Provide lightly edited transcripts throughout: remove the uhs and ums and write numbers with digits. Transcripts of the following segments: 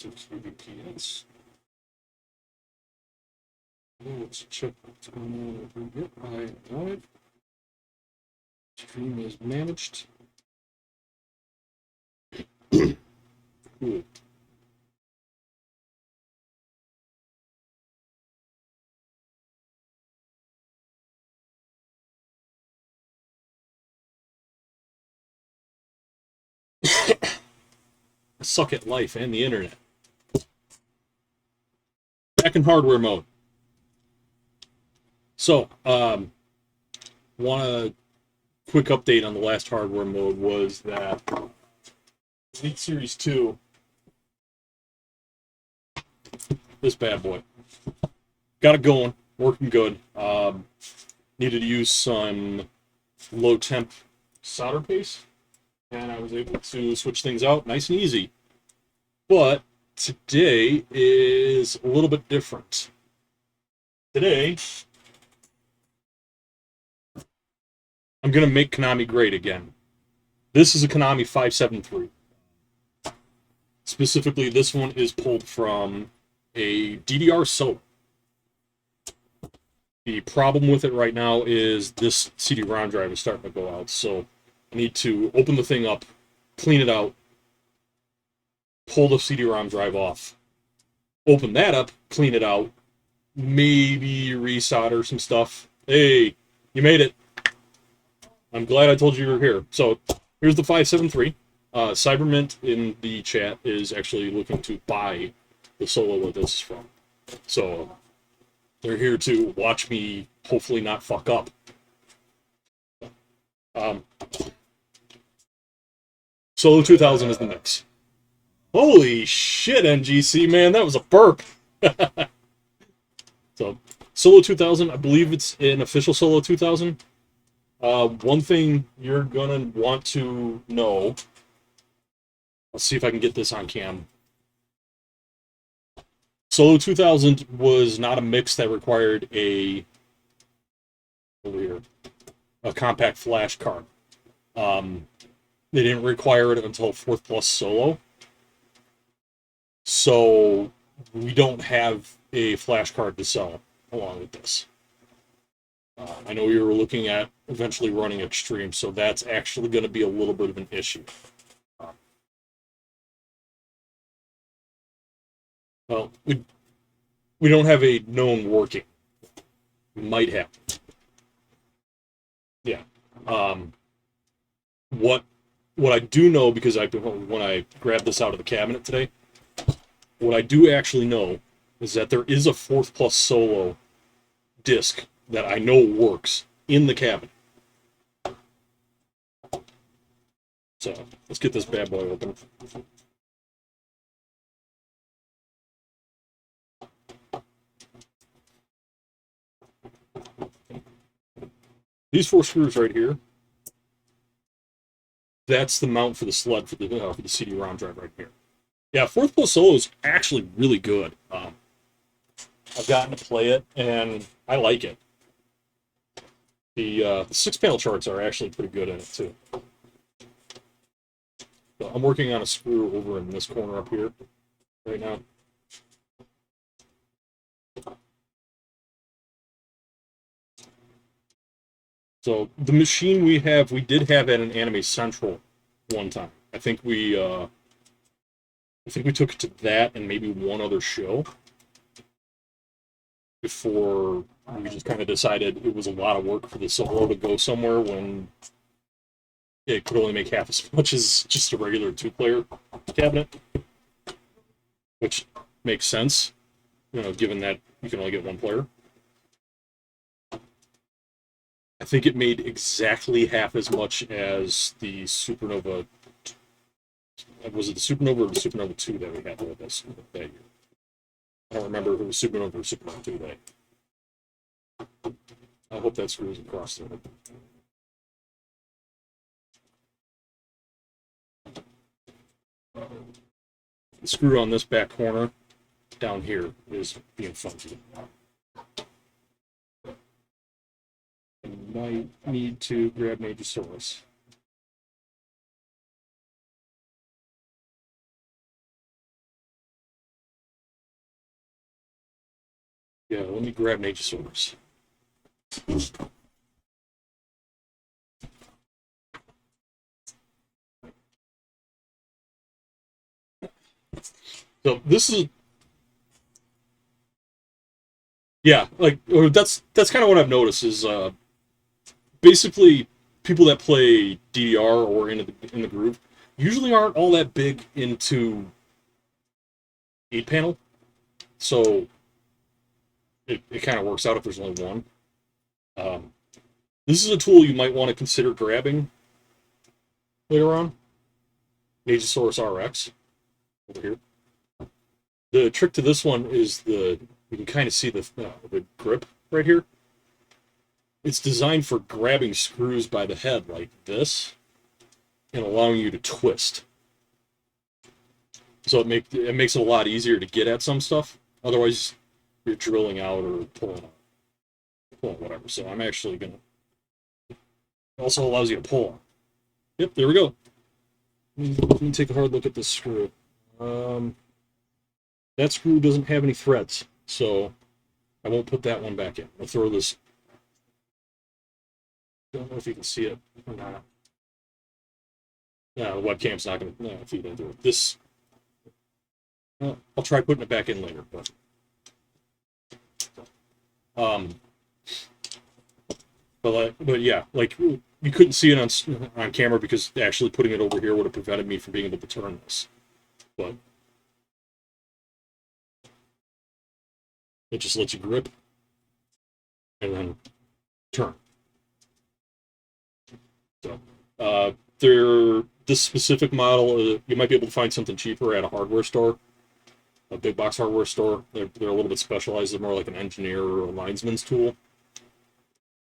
6 VPS. Let's check what's going on over here. I am live. Stream is managed. Cool. I suck at life and the internet. Back in hardware mode. So, want a quick update on the last hardware mode was that Elite Series 2, this bad boy, got it going, working good. Needed to use some low temp solder paste, and I was able to switch things out nice and easy. But today is a little bit different. Today, I'm going to make Konami great again. This is a Konami 573. Specifically, this one is pulled from a DDR Solo. The problem with it right now is this CD-ROM drive is starting to go out, so I need to open the thing up, clean it out, pull the CD-ROM drive off, open that up, clean it out, maybe resolder some stuff. Hey, you made it. I'm glad I told you were here. So here's the 573. Cybermint in the chat is actually looking to buy the Solo that this is from. So they're here to watch me hopefully not fuck up. Solo 2000 is the mix. Holy shit, NGC, man, that was a burp. So, Solo 2000, I believe it's an official Solo 2000. One thing you're gonna want to know, let's see if I can get this on cam. Solo 2000 was not a mix that required a compact flash card. They didn't require it until 4th Plus Solo. So we don't have a flash card to sell along with this. I know you were looking at eventually running Extreme, so that's actually going to be a little bit of an issue. Well, we don't have a known working. We might have. Yeah. What I do know, because when I grabbed this out of the cabinet today, what I do actually know is that there is a 4th Plus Solo disc that I know works in the cabinet. So let's get this bad boy open. These 4 screws right here, that's the mount for the sled for the CD-ROM drive right here. Yeah, 4th Plus Solo is actually really good. I've gotten to play it, and I like it. The 6-panel charts are actually pretty good in it, too. So I'm working on a screw over in this corner up here right now. So the machine we did have at an Anime Central one time. I think we took it to that and maybe one other show before we just kind of decided it was a lot of work for the Solo to go somewhere when it could only make half as much as just a regular 2-player cabinet, which makes sense, given that you can only get 1 player. I think it made exactly half as much as the Supernova. Was it the Supernova or the Supernova 2 that we had with us that year? I don't remember if it was Supernova or Supernova 2 that. I hope that screws across there. The screw on this back corner down here is being funky. I might need to grab Magesaurus. Yeah, let me grab Nagisaurus. So this is, yeah, like, or that's kind of what I've noticed is basically people that play DDR or in the group usually aren't all that big into 8 panel, so it kind of works out if there's only one. Um, this is a tool you might want to consider grabbing later on. Nagisaurus RX over here. The trick to this one is you can kind of see the grip right here. It's designed for grabbing screws by the head like this and allowing you to twist. So it makes it a lot easier to get at some stuff. Otherwise, you're drilling out or pulling whatever. So I'm actually gonna. It also allows you to pull. Yep, there we go. Let me take a hard look at this screw. That screw doesn't have any threads, so I won't put that one back in. I'll throw this. Don't know if you can see it or not. No, the webcam's not going to feed into it. This, I'll try putting it back in later, um, but yeah, like you couldn't see it on camera because actually putting it over here would have prevented me from being able to turn this. But it just lets you grip and then turn. So this specific model, you might be able to find something cheaper at a hardware store, a big box hardware store. They're a little bit specialized. They're more like an engineer or a linesman's tool.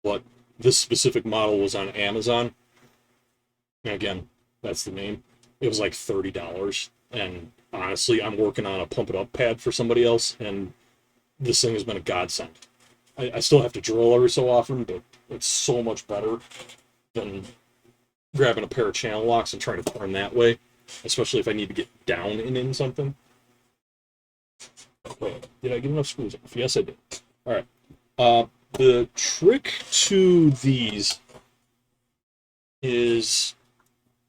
But this specific model was on Amazon. And again, that's the name. It was like $30. And honestly, I'm working on a pump it up pad for somebody else, and this thing has been a godsend. I still have to drill every so often, but it's so much better than grabbing a pair of channel locks and trying to turn that way, especially if I need to get down and in something. Okay, did I get enough screws off? Yes, I did. All right. The trick to these is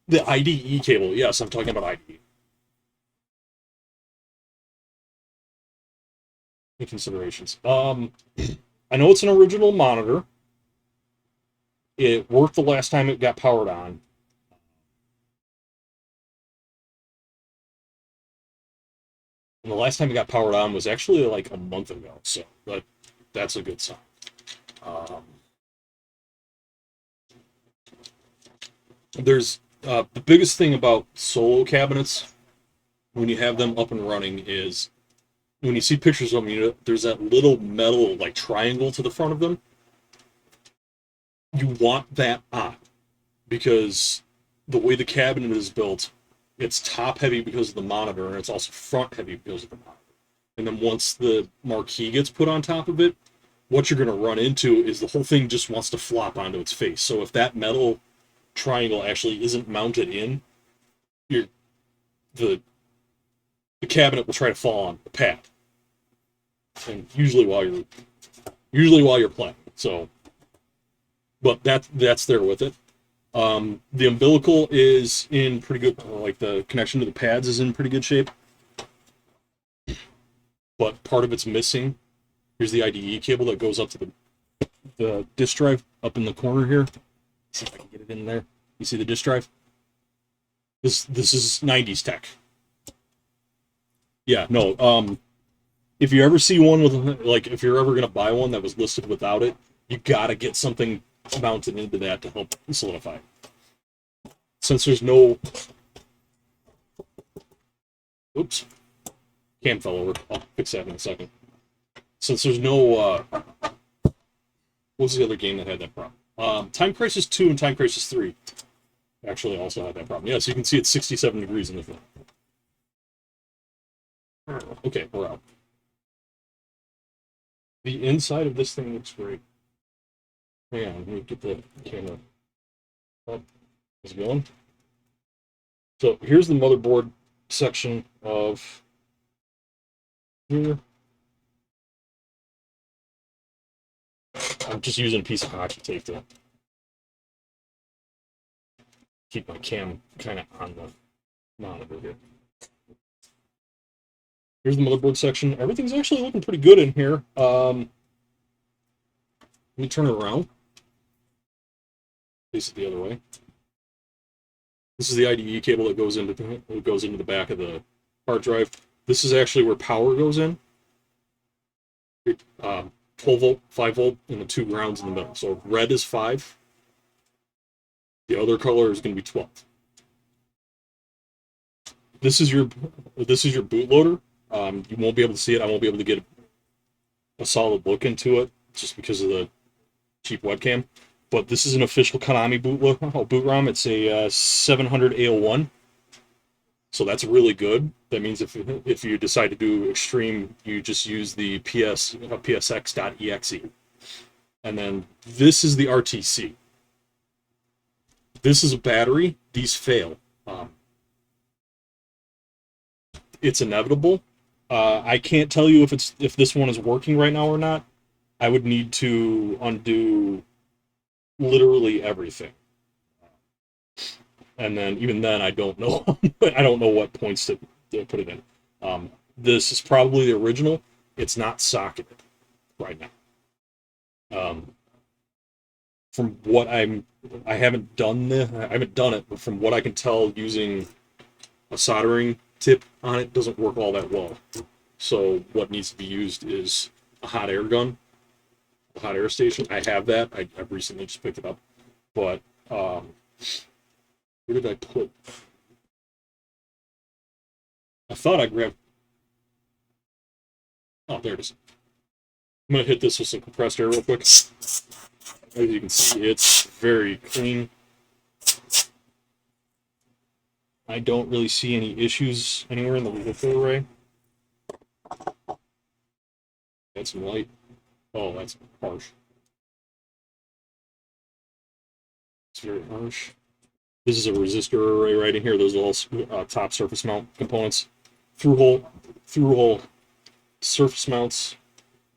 the IDE cable. Yes, I'm talking about IDE. In considerations. I know it's an original monitor. It worked the last time it got powered on. And the last time it got powered on was actually like a month ago, so that's a good sign. There's the biggest thing about solo cabinets when you have them up and running is when you see pictures of them, there's that little metal like triangle to the front of them. You want that on because the way the cabinet is built, it's top heavy because of the monitor, and it's also front heavy because of the monitor. And then once the marquee gets put on top of it, what you're going to run into is the whole thing just wants to flop onto its face. So if that metal triangle actually isn't mounted in, the cabinet will try to fall on the pad, and usually while you're playing. So, but that's there with it. The umbilical is in pretty good, like the connection to the pads is in pretty good shape, but part of it's missing. Here's the IDE cable that goes up to the disk drive up in the corner here. Let's see if I can get it in there. You see the disk drive? This is 90s tech. Yeah, no. If you ever see one with, like, if you're ever gonna buy one that was listed without it, you gotta get something mounted into that to help solidify it. Since there's no, oops, cam fell over. I'll fix that in a second. Since there's no, what's the other game that had that problem? Time Crisis 2 and Time Crisis 3 actually also had that problem. Yeah, so you can see it's 67 degrees in the film. Okay, we're out. The inside of this thing looks great. Hang on, let me get the camera up. How's it going? So here's the motherboard section of here. I'm just using a piece of hockey tape to keep my cam kind of on the monitor here. Here's the motherboard section. Everything's actually looking pretty good in here. Let me turn it around. Face it the other way. This is the IDE cable that goes into the back of the hard drive. This is actually where power goes in. 12 volt, 5 volt, and the 2 grounds in the middle. So red is 5. The other color is going to be 12. This is your bootloader. You won't be able to see it. I won't be able to get a solid look into it just because of the cheap webcam. But this is an official Konami boot ROM. It's a 700 AO1. So that's really good. That means if you decide to do extreme, you just use the psx.exe. And then this is the RTC. This is a battery. These fail. It's inevitable. I can't tell you if this one is working right now or not. I would need to undo literally everything. And then even then, I don't know. I don't know what points to put it in. This is probably the original. It's not socketed right now. From what I haven't done it, but from what I can tell, using a soldering tip on it doesn't work all that well. So what needs to be used is a hot air gun, a hot air station. I have that. I recently just picked it up, but where did I put? I thought I grabbed. Oh, there it is. I'm gonna hit this with some compressed air real quick. As you can see, it's very clean. I don't really see any issues anywhere in the litho array. Add some light. Oh, that's harsh. It's very harsh. This is a resistor array right in here. Those are all top surface mount components. Through hole surface mounts,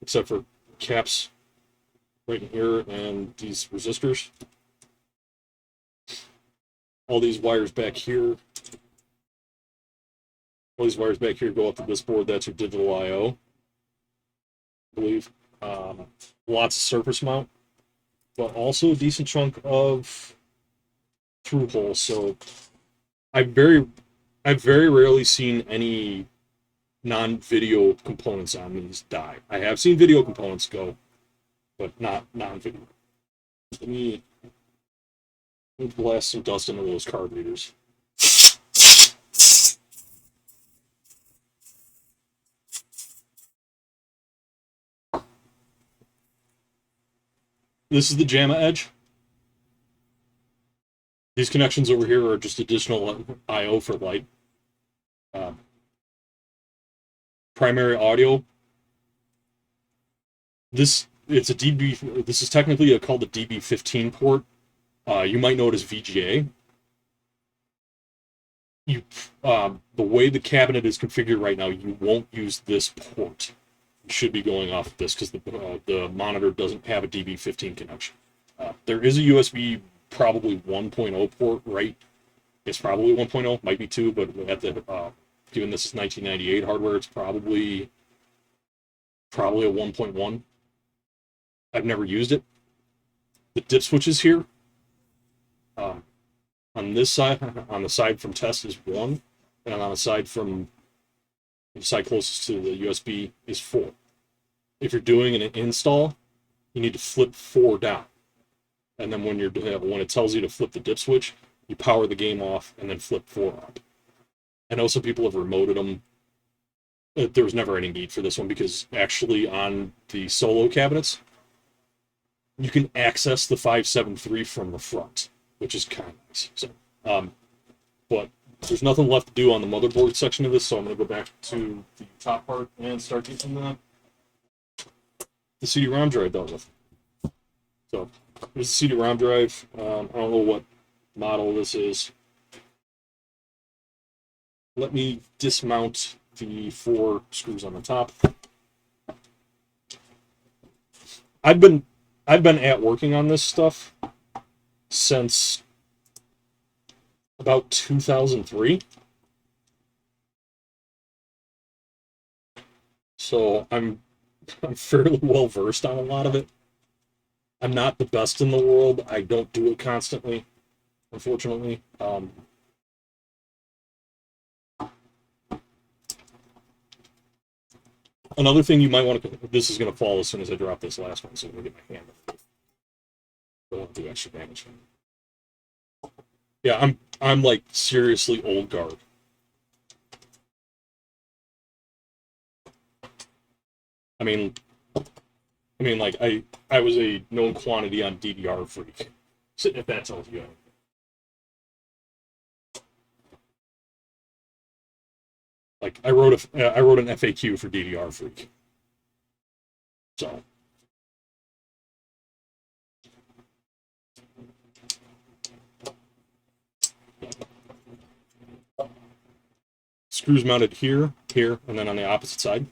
except for caps right in here and these resistors. All these wires back here. All these wires back here go up to this board. That's your digital I/O, I believe. Lots of surface mount, but also a decent chunk of through hole. So I've very rarely seen any non-video components on these die. I have seen video components go, but not non-video. Let me blast some dust into those card readers. This is the JAMA edge. These connections over here are just additional I/O for light. Primary audio. It's a DB. This is technically called the DB15 port. You might know it as VGA. The way the cabinet is configured right now, you won't use this port. You should be going off of this because the monitor doesn't have a DB15 connection. There is a USB probably 1.0 port, right? It's probably 1.0, might be 2, but at the given this is 1998 hardware, it's probably a 1.1. I've never used it. The dip switches here on this side, on the side from test is 1, and on the side closest to the USB is 4. If you're doing an install, you need to flip 4 down, and then when it tells you to flip the dip switch, you power the game off and then flip 4 up. I know some people have remoted them. There was never any need for this one because actually on the solo cabinets, you can access the 573 from the front, which is kind of nice. So, but there's nothing left to do on the motherboard section of this, so I'm going to go back to the top part and start using the CD-ROM drive dealt with. So here's the CD-ROM drive. I don't know what model this is. Let me dismount the 4 screws on the top. I've been I've been at working on this stuff since about 2003. So I'm fairly well versed on a lot of it. I'm not the best in the world. I don't do it constantly, unfortunately. Another thing you might want to, this is going to fall as soon as I drop this last one, so I'm going to get my hand up. I don't want to do extra damage. Yeah, I'm like seriously old guard. I mean, like I was a known quantity on DDR Freak. So if that tells you anything. Like I wrote an FAQ for DDR Freak. So screws mounted here, here, and then on the opposite side.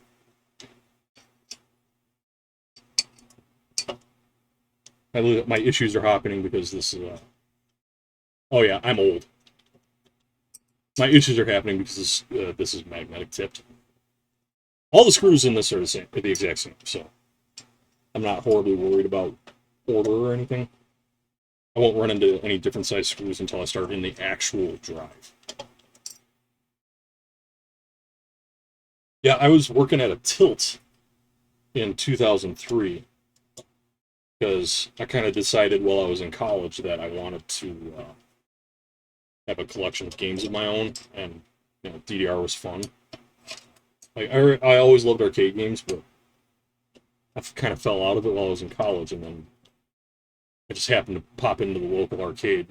My issues are happening because this is. Oh yeah, I'm old. My issues are happening because this is magnetic tipped. All the screws in this are the exact same, so I'm not horribly worried about order or anything. I won't run into any different size screws until I start in the actual drive. Yeah, I was working at a tilt in 2003 because I kind of decided while I was in college that I wanted to have a collection of games of my own, and DDR was fun. Like I always loved arcade games, but I kind of fell out of it while I was in college, and then I just happened to pop into the local arcade.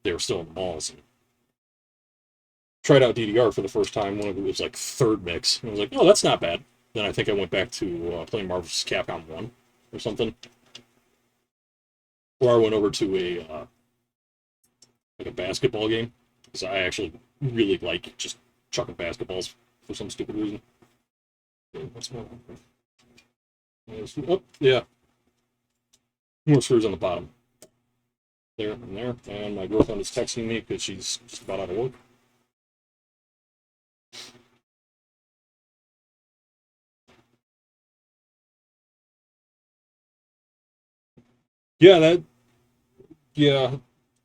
They were still in the malls. And tried out DDR for the first time when it was like third mix. And I was like, oh, that's not bad. Then I think I went back to playing Marvel vs. Capcom 1 or something. Or I went over to like a basketball game because I actually really like just chucking basketballs for some stupid reason. What's going on? Oh, yeah. More screws on the bottom. There and there. And my girlfriend is texting me because she's just about out of work. Yeah, yeah.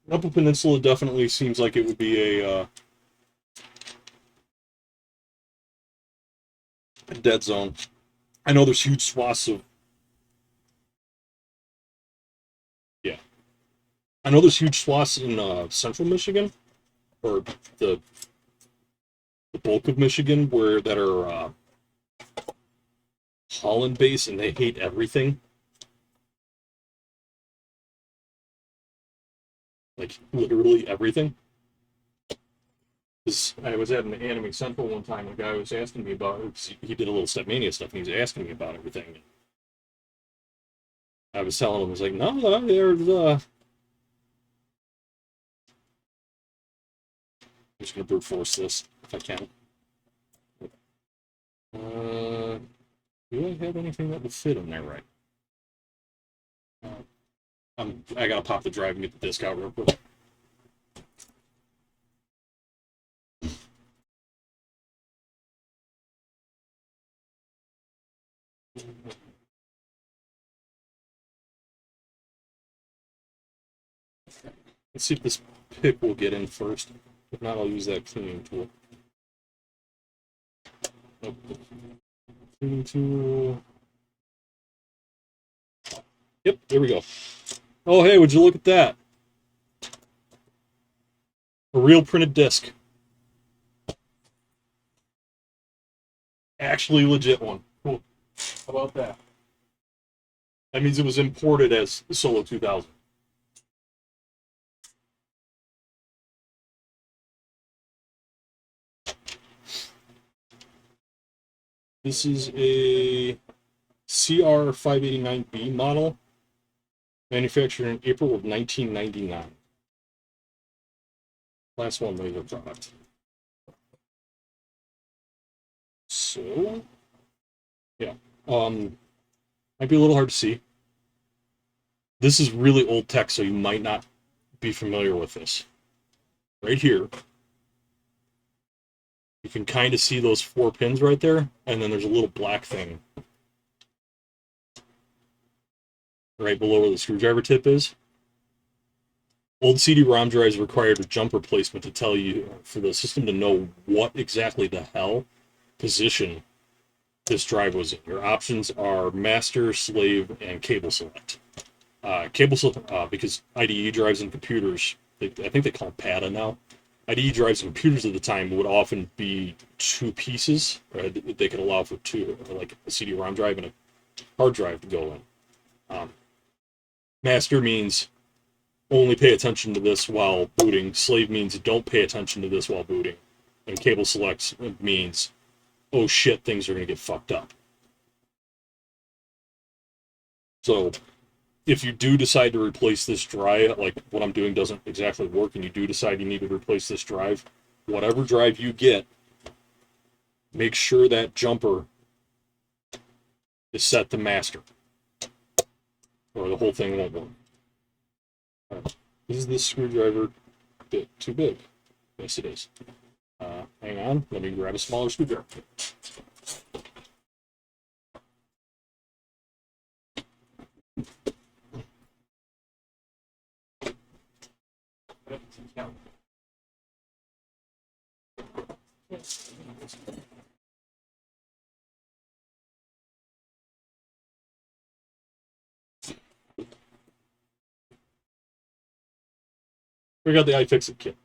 Upper Peninsula definitely seems like it would be a dead zone. I know there's huge swaths of yeah. I know there's huge swaths in central Michigan or the the bulk of Michigan where that are Holland based and they hate everything. Like literally everything. Because I was at an Anime Central one time, and a guy was asking me about it. He did a little Stepmania stuff, and he was asking me about everything. I was telling him, I was like, no, no, there's I'm just gonna brute force this if I can. Do I have anything that would fit in there right? I gotta pop the drive and get the disc out real quick. Let's see if this pick will get in first. If not, I'll use that cleaning tool. Nope. Cleaning tool. Yep, there we go. Oh, hey, would you look at that? A real printed disc. Actually legit one. Cool. How about that? That means it was imported as Solo 2000. This is a CR589B model, manufactured in April of 1999. Last one laser product. So, yeah. Might be a little hard to see. This is really old tech, so you might not be familiar with this. Right here, you can kind of see those 4 pins right there, and then there's a little black thing right below where the screwdriver tip is. Old CD-ROM drives required a jumper placement to tell you, for the system to know what exactly the hell position this drive was in. Your options are master, slave, and cable select. Because IDE drives and computers, I think they call them PATA now. IDE drives and computers at the time would often be 2 pieces. Right? They could allow for 2, like a CD-ROM drive and a hard drive to go in. Master means only pay attention to this while booting. Slave means don't pay attention to this while booting. And cable select means, oh shit, things are going to get fucked up. So if you do decide to replace this drive, like what I'm doing doesn't exactly work, and you do decide you need to replace this drive, whatever drive you get, make sure that jumper is set to master, or the whole thing won't work. Right. Is this screwdriver a bit too big? Yes, it is. Hang on, let me grab a smaller screwdriver. We got the iFixit kit.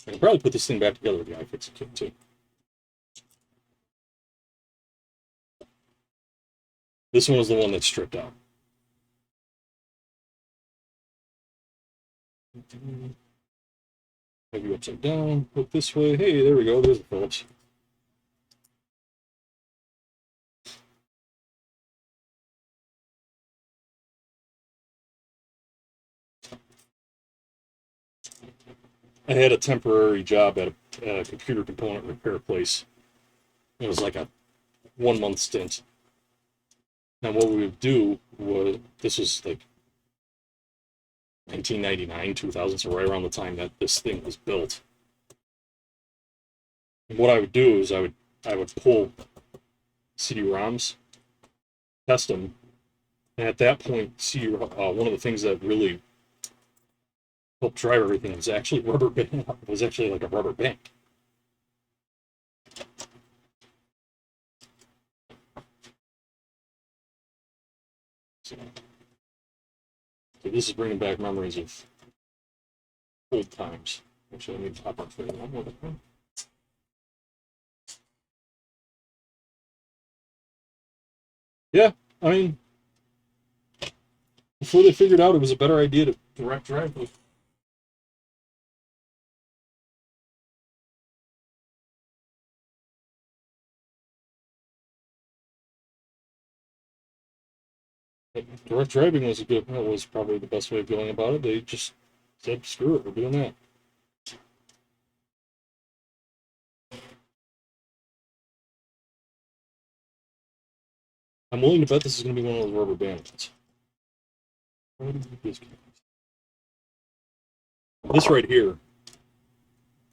I can probably put this thing back together with the iFixit kit too. This one is the one that's stripped out. Maybe upside down, look this way. Hey, there we go. There's the Phillips. I had a temporary job at a computer component repair place. It was like a 1-month stint. Now, what we would do was, this was like 1999, 2000, so right around the time that this thing was built. And what I would do is I would pull CD-ROMs, test them, and at that point, one of the things that really helped drive everything was actually rubber band. It was actually like a rubber band. So this is bringing back memories of old times. Actually, I need to pop up for one more time. Yeah, I mean, before they figured out it was a better idea to direct drive with. Direct driving was probably the best way of going about it. They just said, screw it, we're doing that. I'm willing to bet this is going to be one of those rubber bands. This right here,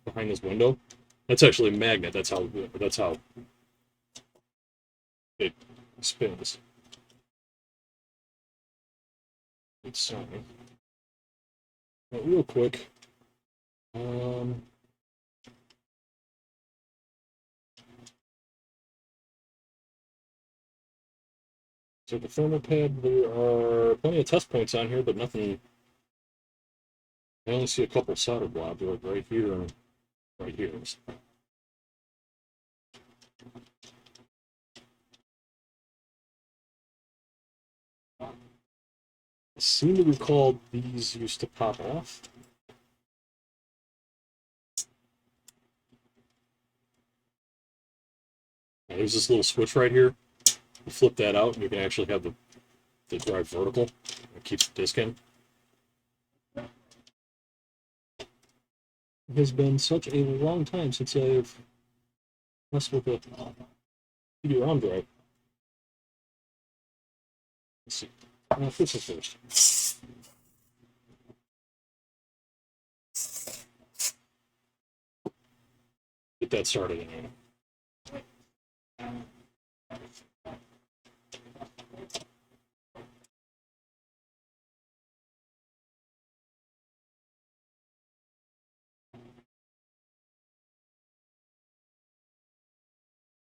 behind this window, that's actually a magnet. That's how it spins. It's real quick. So the thermal pad, there are plenty of test points on here, but nothing. I only see a couple solder blobs right here and right here. I seem to recall these used to pop off. Now, there's this little switch right here. You flip that out, and you can actually have the drive vertical. It keeps the disc in. It has been such a long time since I've messed with it. CD-ROM drive. Let's see. This is first. Get that started anyway.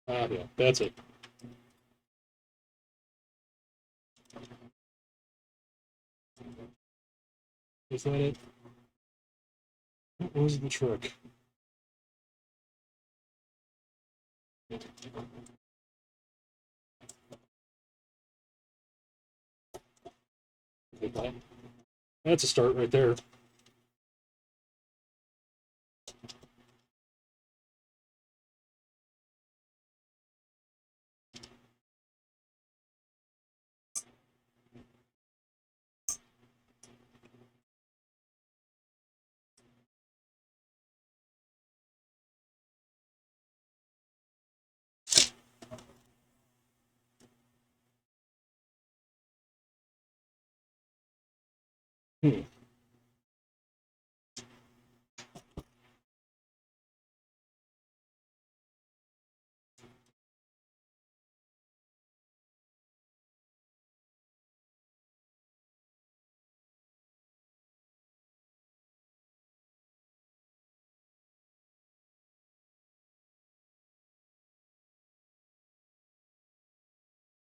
Yeah, that's it. Is that it? What was the trick? That's a start right there. Hmm.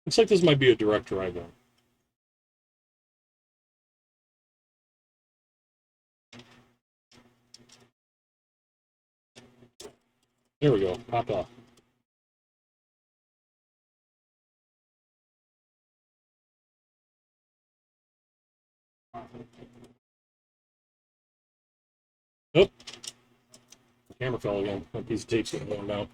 Looks like this might be a direct drive one. There we go. Pop off. Oh, camera fell again. That piece of tape's getting worn down.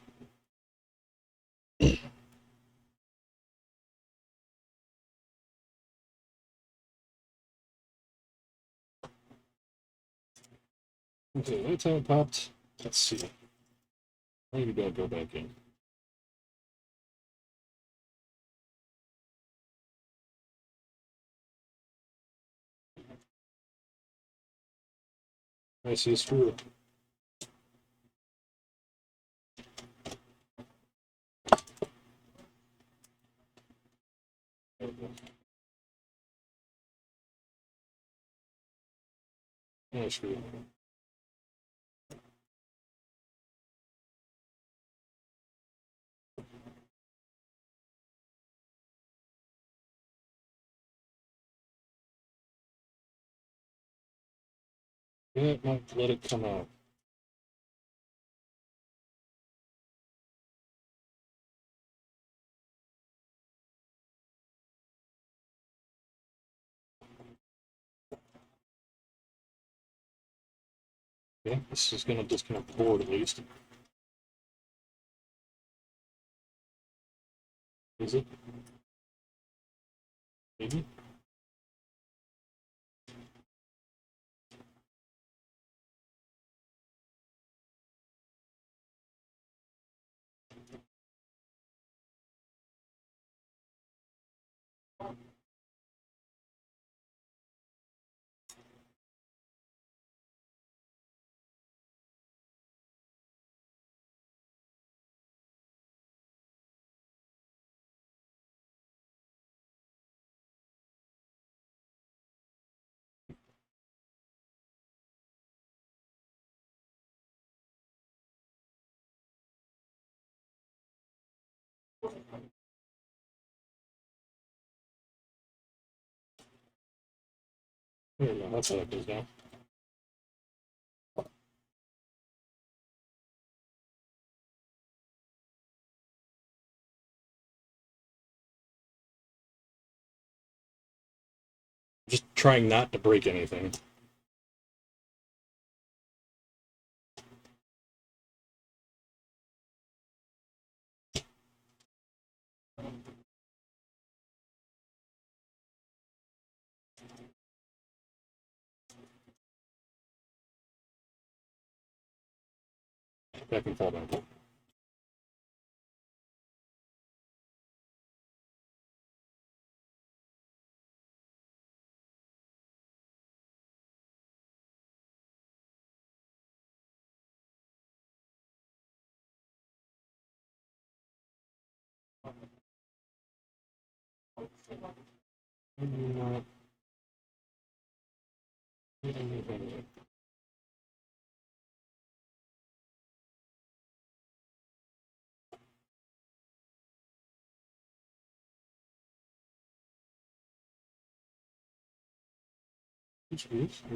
Okay, that's how it popped. Let's see. Maybe don't go back in. I see a screw. Oh, screw. Yeah, might let it come out. Yeah, this is going to disconnect the board at least. Is it? Maybe? There we go. That's how it goes down. Just trying not to break anything. Back and fall down. Here's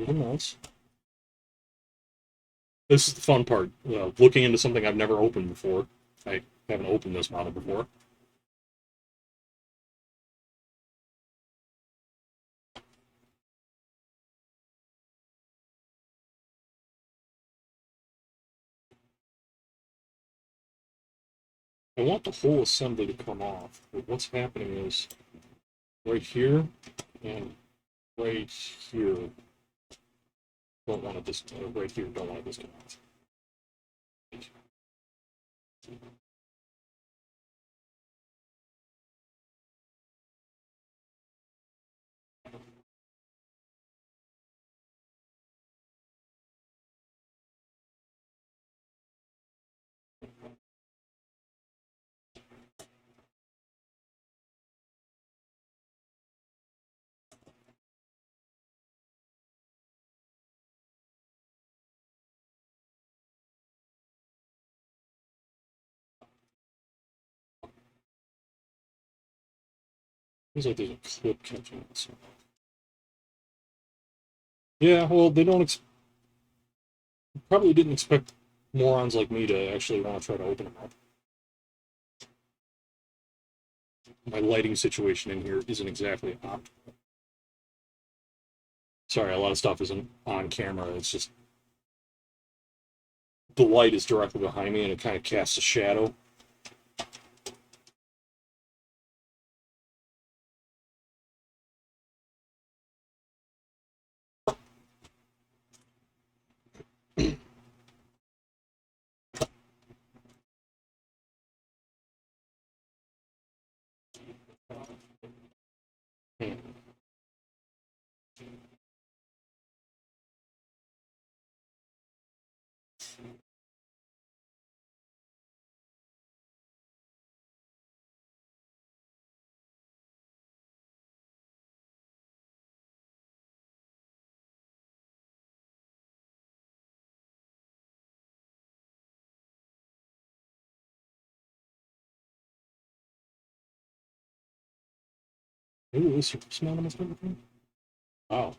a mouse. This is the fun part. Looking into something I've never opened before. I haven't opened this model before. I want the whole assembly to come off, but what's happening is right here and right here don't want to right here don't want to disconnect. Seems like there's a clip catching it. So. Yeah, well, they probably didn't expect morons like me to actually want to try to open them up. My lighting situation in here isn't exactly optimal. Sorry, a lot of stuff isn't on camera. It's just the light is directly behind me and it kind of casts a shadow. Ooh, this smell almost everything. Wow.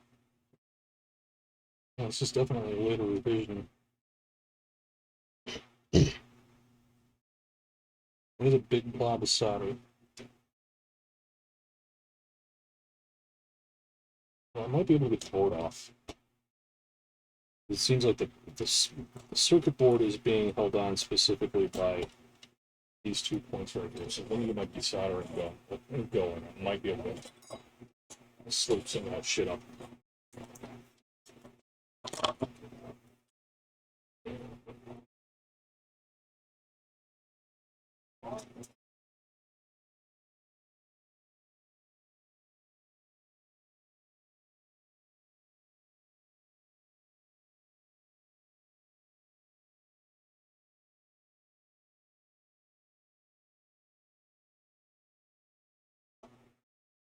Yeah, this is definitely a later revision. There's a big blob of solder. Well, I might be able to get the board off. It seems like the circuit board is being held on specifically by these 2 points right here. So then you might be soldering going. I might be able to slip some of that shit up.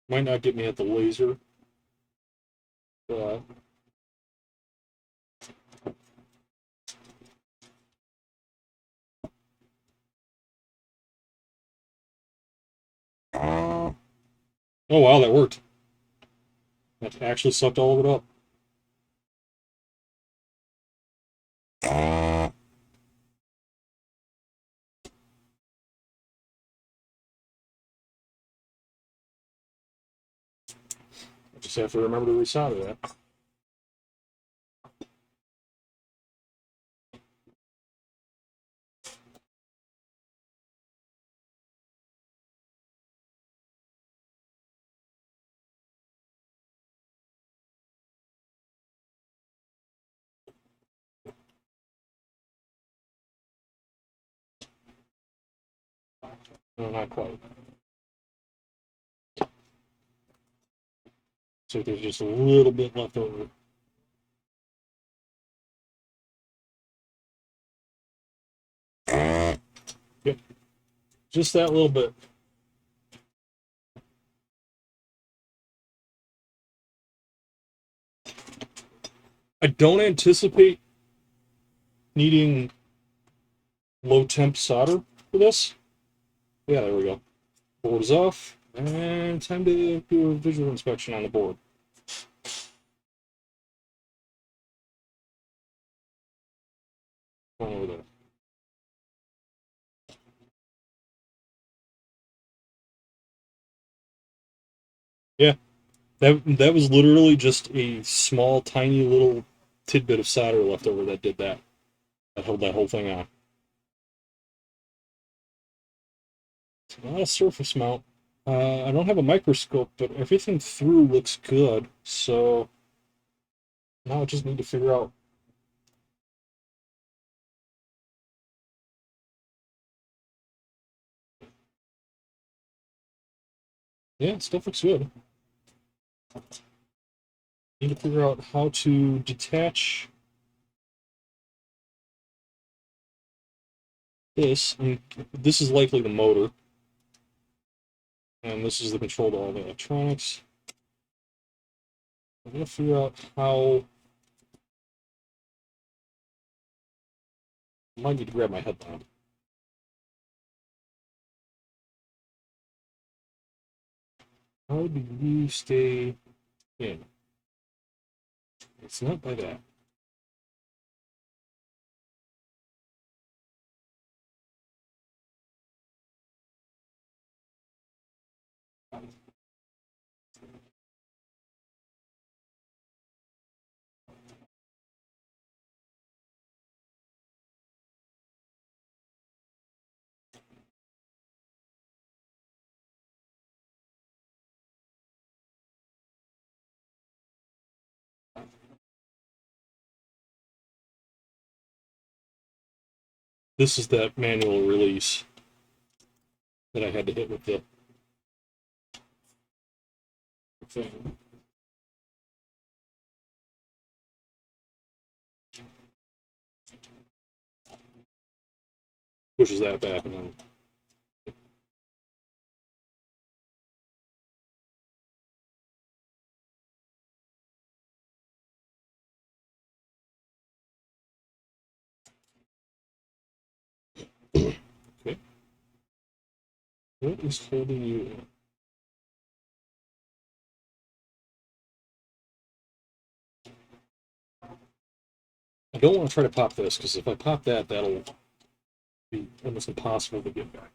Might not get me at the laser, but oh wow, that worked. That actually sucked all of it up. I just have to remember to resolder that. No, not quite. So there's just a little bit left over. Yep. Just that little bit. I don't anticipate needing low temp solder for this. Yeah, there we go. Board is off, and time to do a visual inspection on the board. Going over there. Yeah, that was literally just a small, tiny little tidbit of solder left over that did that. That held that whole thing on. It's not a surface mount. I don't have a microscope, but everything through looks good. So now I just need to figure out. Yeah, stuff looks good. Need to figure out how to detach this. And this is likely the motor. And this is the control to all the electronics. I'm going to figure out how. I might need to grab my headlamp. How do you stay in? It's not by that. This is that manual release that I had to hit with the thing. Pushes that back and then. Okay. What is holding you in? I don't want to try to pop this, because if I pop that, that'll be almost impossible to get back.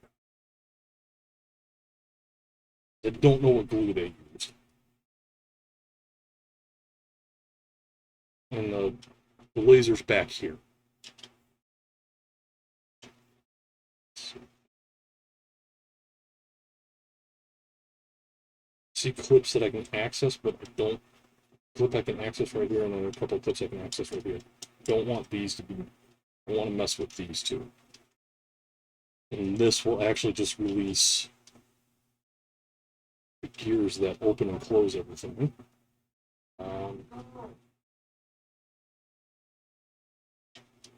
I don't know what glue they use. And the laser's back here. See clips that I can access, but I don't. Clip I can access right here, and then a couple of clips I can access right here. Don't want these to be. I want to mess with these two. And this will actually just release the gears that open and close everything.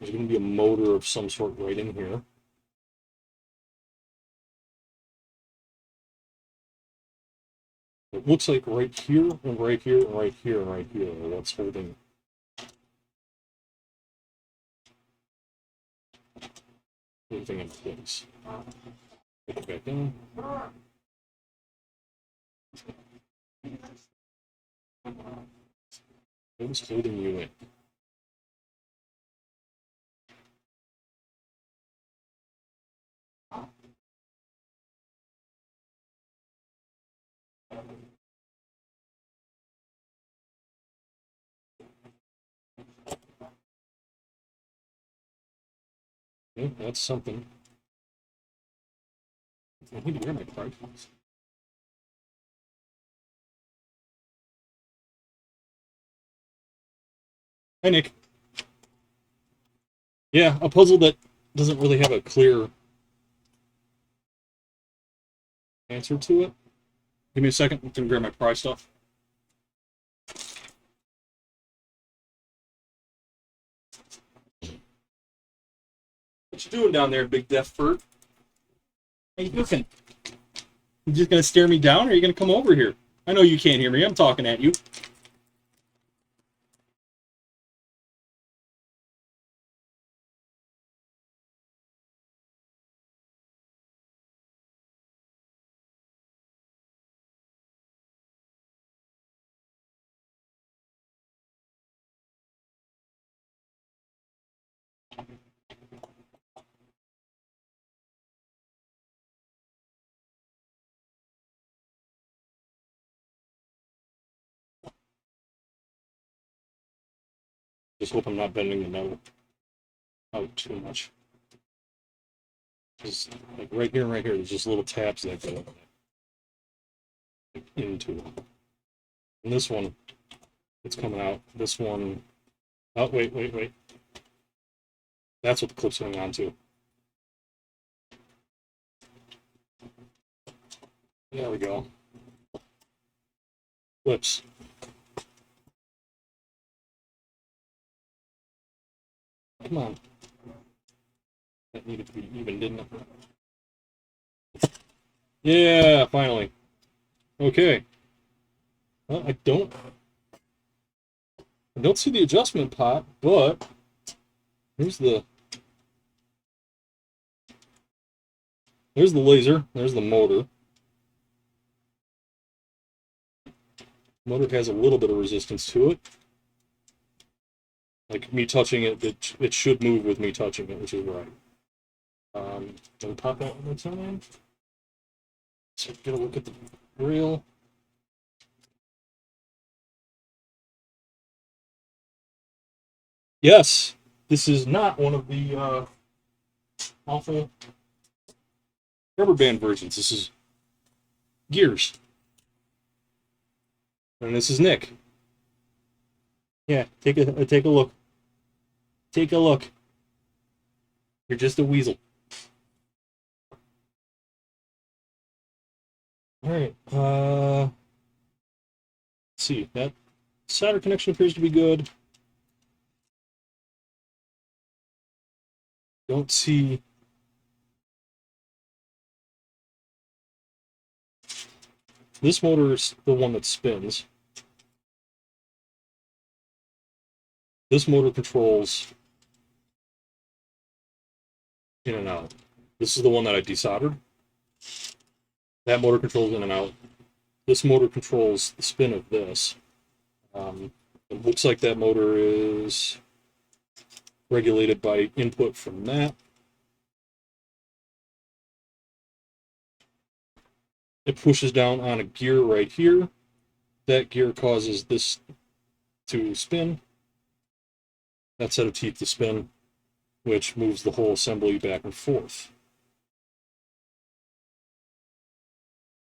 There's going to be a motor of some sort right in here. It looks like right here, and right here, and right here, and right here are what's holding everything in place. Put it back down. What's holding you in? Yeah, that's something. I need to grab my card. Hi, Nick. Yeah, a puzzle that doesn't really have a clear answer to it. Give me a second. I'm going to grab my prize stuff. What you doing down there, big deaf bird? How you doing? You just gonna stare me down, or are you gonna come over here? I know you can't hear me. I'm talking at you. Just hope I'm not bending the metal out too much. Just like right here and right here, there's just little tabs that go into it. And this one, it's coming out. This one, oh, wait. That's what the clip's going on to. There we go. Clips. Come on. That needed to be even, didn't it? Yeah, finally. Okay. Well, I don't see the adjustment pot, but there's the laser, there's the motor. Motor has a little bit of resistance to it. Like me touching it, it should move with me touching it, which is right. Gonna pop that one more time. So get a look at the reel. Yes, this is not one of the awful rubber band versions. This is Gears. And this is Nick. Yeah, take a look. Take a look. You're just a weasel. All right. Let's see. That solder connection appears to be good. Don't see. This motor is the one that spins. This motor controls in and out. This is the one that I desoldered. That motor controls in and out. This motor controls the spin of this. It looks like that motor is regulated by input from that. It pushes down on a gear right here. That gear causes this to spin. That set of teeth to spin, which moves the whole assembly back and forth.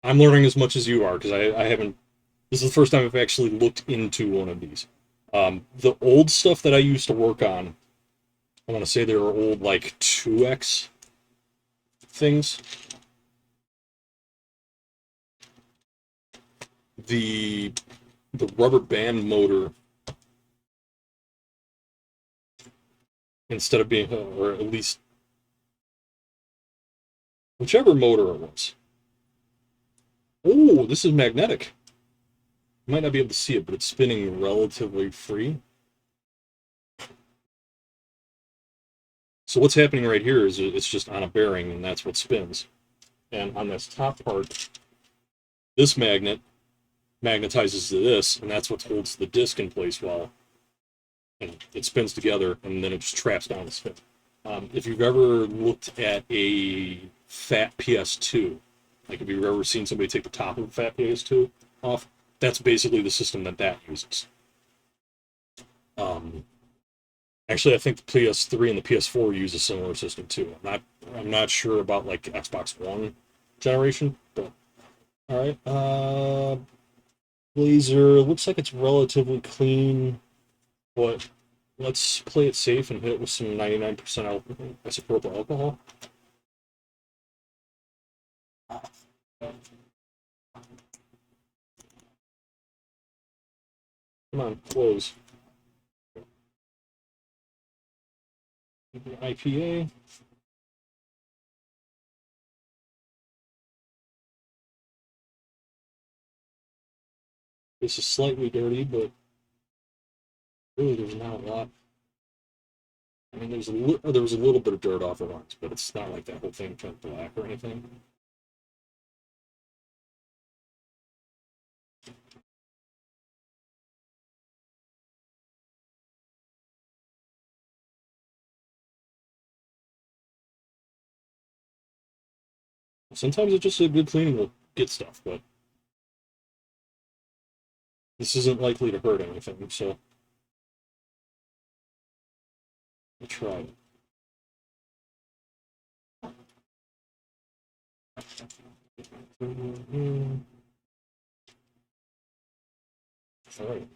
I'm learning as much as you are because I haven't. This is the first time I've actually looked into one of these. The old stuff that I used to work on, I want to say they were old like 2X things. The rubber band motor, instead of being, or at least whichever motor it was. Oh, this is magnetic. You might not be able to see it, but it's spinning relatively free. So what's happening right here is it's just on a bearing, and that's what spins. And on this top part, this magnet magnetizes to this, and that's what holds the disc in place while it spins together, and then it just traps down the spin. If you've ever looked at a fat PS2, like if you've ever seen somebody take the top of a fat PS2 off, that's basically the system that uses. Actually, I think the PS3 and the PS4 use a similar system too. I'm not sure about like Xbox One generation, but all right. Laser looks like it's relatively clean, but let's play it safe and hit it with some 99% isopropyl alcohol. Come on, close. IPA. This is slightly dirty, but really there's not a lot. I mean, there was a little bit of dirt off the ones, but it's not like that whole thing turned black or anything. Sometimes it's just a good cleaning will get stuff, but this isn't likely to hurt anything, so I'll try it. Alright.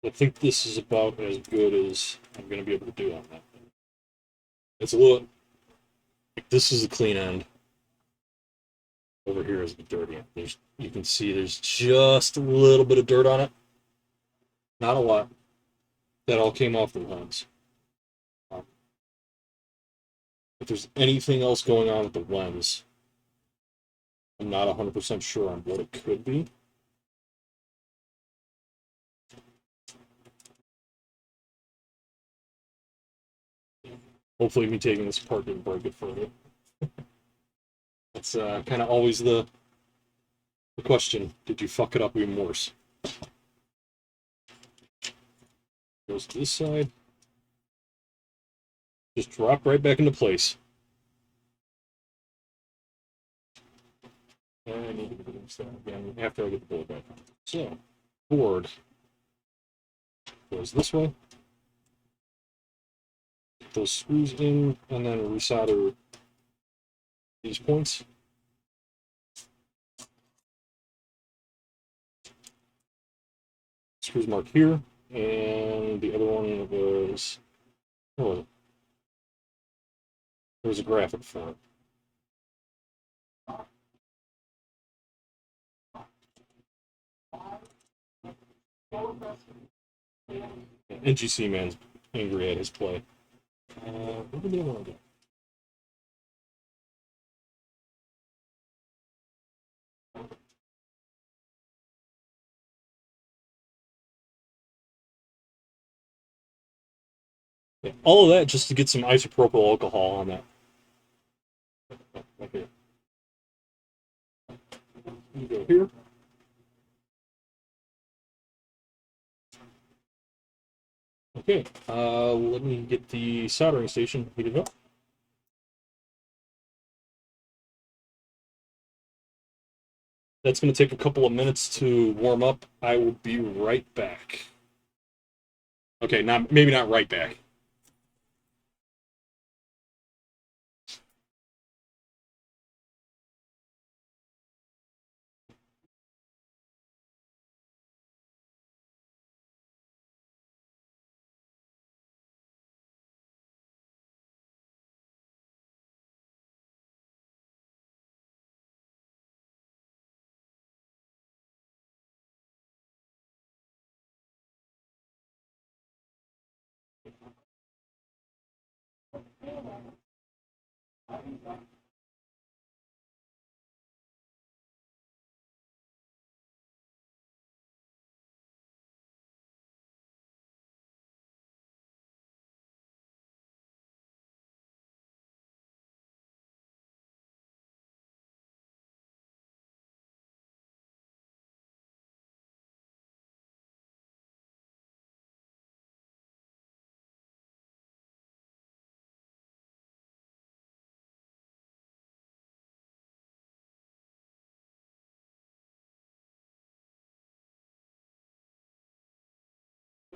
I think this is about as good as I'm going to be able to do on that. It's a little. Like, this is the clean end. Over here is the dirty end. You can see there's just a little bit of dirt on it. Not a lot. That all came off the lens. If there's anything else going on with the lens, I'm not 100% sure on what it could be. Hopefully me taking this apart didn't break it further. That's kind of always the question. Did you fuck it up even worse? Goes to this side. Just drop right back into place. And I need to use that again after I get the board back on. So, board goes this way. Get those screws in, and then resolder these points. Screws marked here, and the other one was, oh, there was a graphic for it. NGC man's angry at his play. What did they want to do? Yeah, all of that just to get some isopropyl alcohol on that. Okay. You go here. Okay, let me get the soldering station heated up. That's going to take a couple of minutes to warm up. I will be right back. Okay, maybe not right back.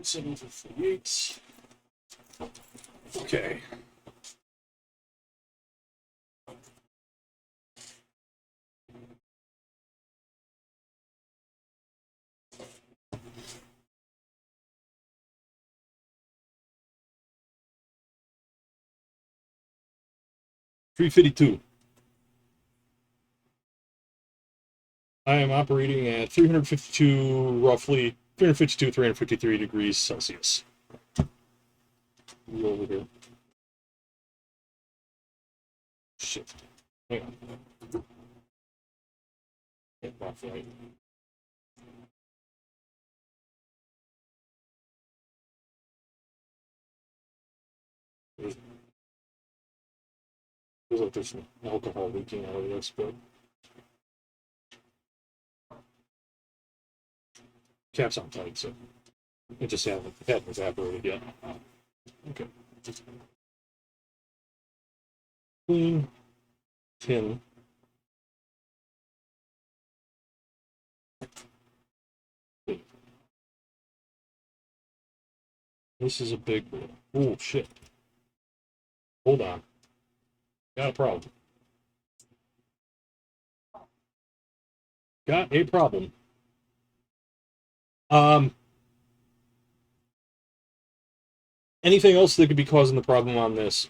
Setting for 48. Okay. $352. I am operating at 352, roughly 352, 353 degrees Celsius. Over here. Shit. Hang on. Get off right. Feels like there's some alcohol leaking out of this, but cap's on tight, so it just hadn't evaporated yet. Okay. Clean. tin. This is a big one. Oh, shit. Hold on. Got a problem. Got a problem. Um, Anything else that could be causing the problem on this?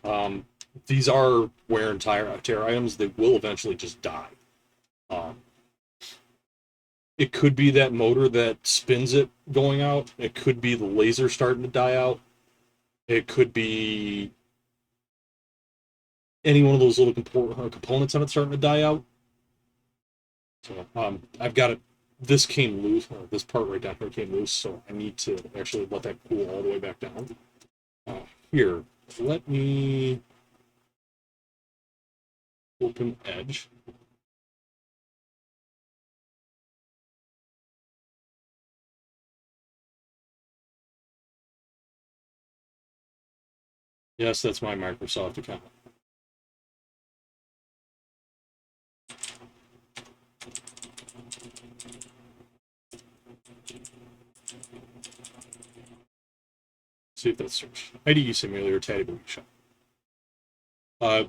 These are wear and tear items. They will eventually just die. Um, it could be that motor that spins it going out. It could be the laser starting to die out. It could be any one of those little components on it starting to die out. So I've got it. This came loose. This part right down here came loose, so I need to actually let that cool all the way back down. Here, let me open Edge. Yes, that's my Microsoft account. See if that's search. IDE Simulator Teddy Boy Shop.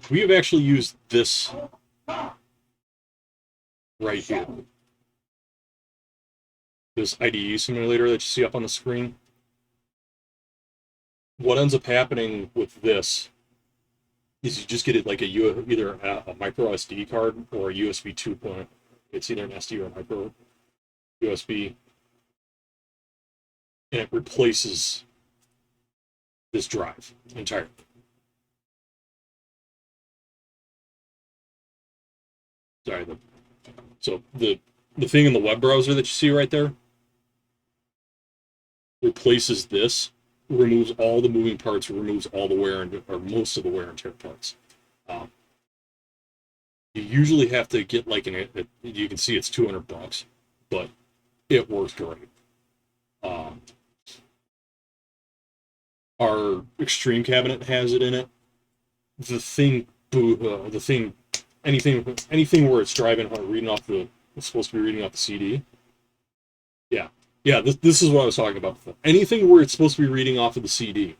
We have actually used this right here. This IDE simulator that you see up on the screen. What ends up happening with this is you just get it like either a micro SD card or a USB 2.0. It's either an SD or a micro USB, and it replaces this drive entirely. Sorry, so the thing in the web browser that you see right there replaces this, removes all the moving parts, removes all the wear and or most of the wear and tear parts. Um, you usually have to get like you can see it's $200, but it works great. Um, our extreme cabinet has it in it. The thing, anything where it's driving or reading off it's supposed to be reading off the CD. Yeah, yeah. This is what I was talking about before. Anything where it's supposed to be reading off of the CD.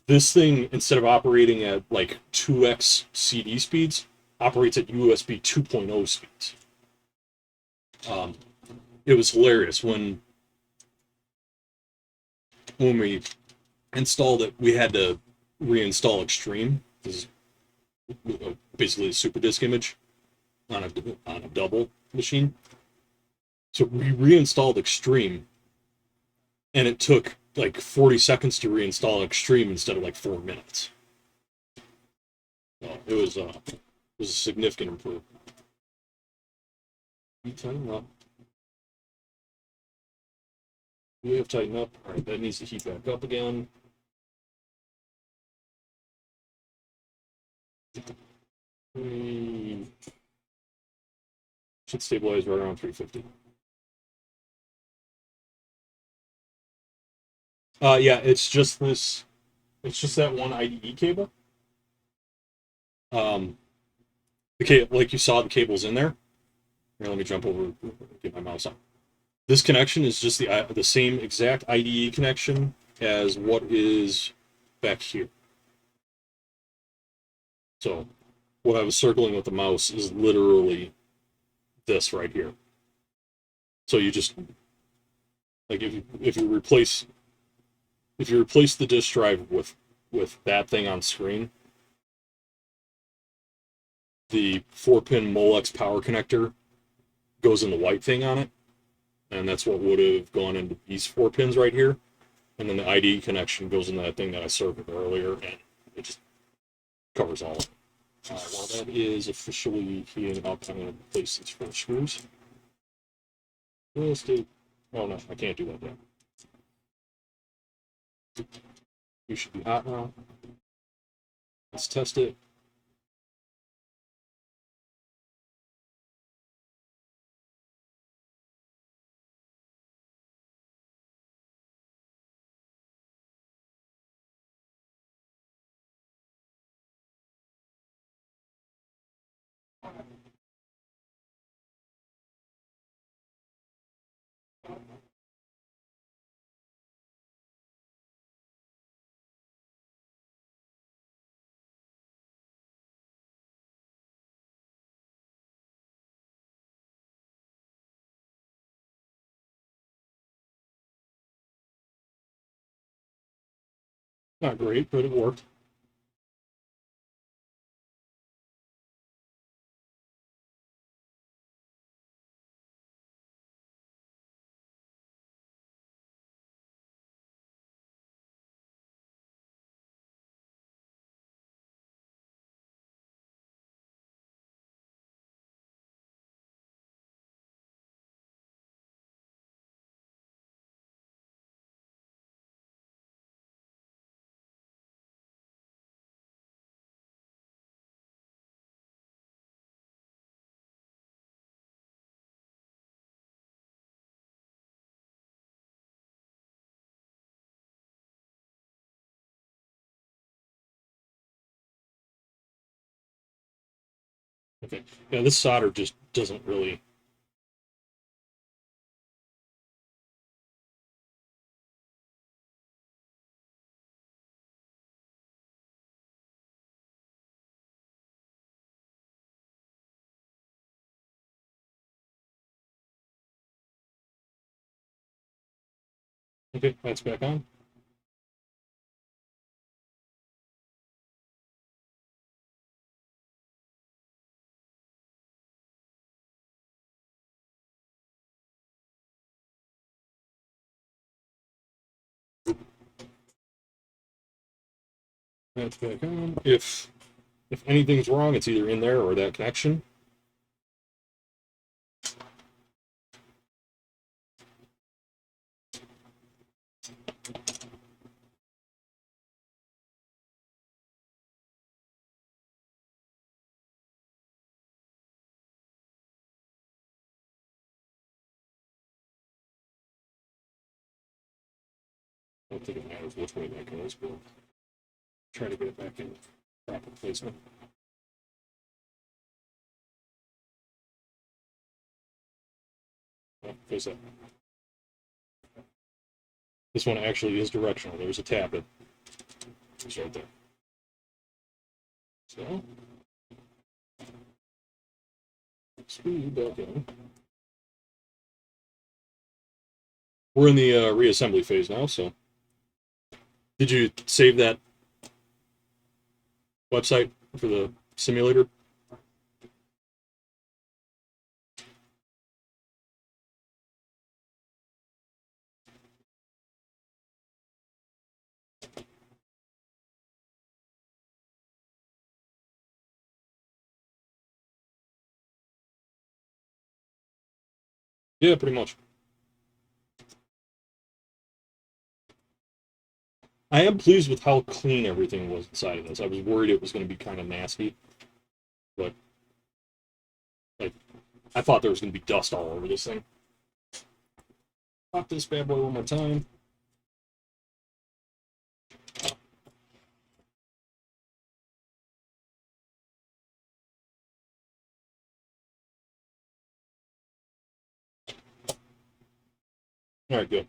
This thing, instead of operating at like 2x CD speeds, operates at USB 2.0 speeds. Um, it was hilarious when we installed it. We had to reinstall Extreme. This is basically a super disk image on a double machine. So we reinstalled Extreme, and it took like 40 seconds to reinstall Extreme instead of like 4 minutes. So it was a significant improvement. You tighten up. We have tightened up. All right, that needs to heat back up again. We should stabilize right around 350. Yeah, it's just this. It's just that one IDE cable. Um, like you saw, the cable's in there. Here, let me jump over, get my mouse on. This connection is just the same exact IDE connection as what is back here. So what I was circling with the mouse is literally this right here. So you just like if you replace the disk drive with that thing on screen, the 4-pin Molex power connector goes in the white thing on it, and that's what would have gone into these 4 pins right here. And then the IDE connection goes in that thing that I circled earlier, and it just covers all of it. While that is officially heating up, I'm going to replace these 4 screws. Real estate. Oh no, I can't do that yet. You should be hot now. Let's test it. Not great, but it worked. Okay. Yeah, this solder just doesn't really. Okay, that's back on. That's back on. If anything's wrong, it's either in there or that connection. I don't think it matters which way that goes, but try to get it back in proper placement. Oh, there's that. This one actually is directional. There's a tap it. It's right there. So, screw you back in. We're in the reassembly phase now, so. Did you save that website for the simulator? Yeah, pretty much. I am pleased with how clean everything was inside of this. I was worried it was going to be kind of nasty, but like I thought there was going to be dust all over this thing. Pop this bad boy one more time. All right, good.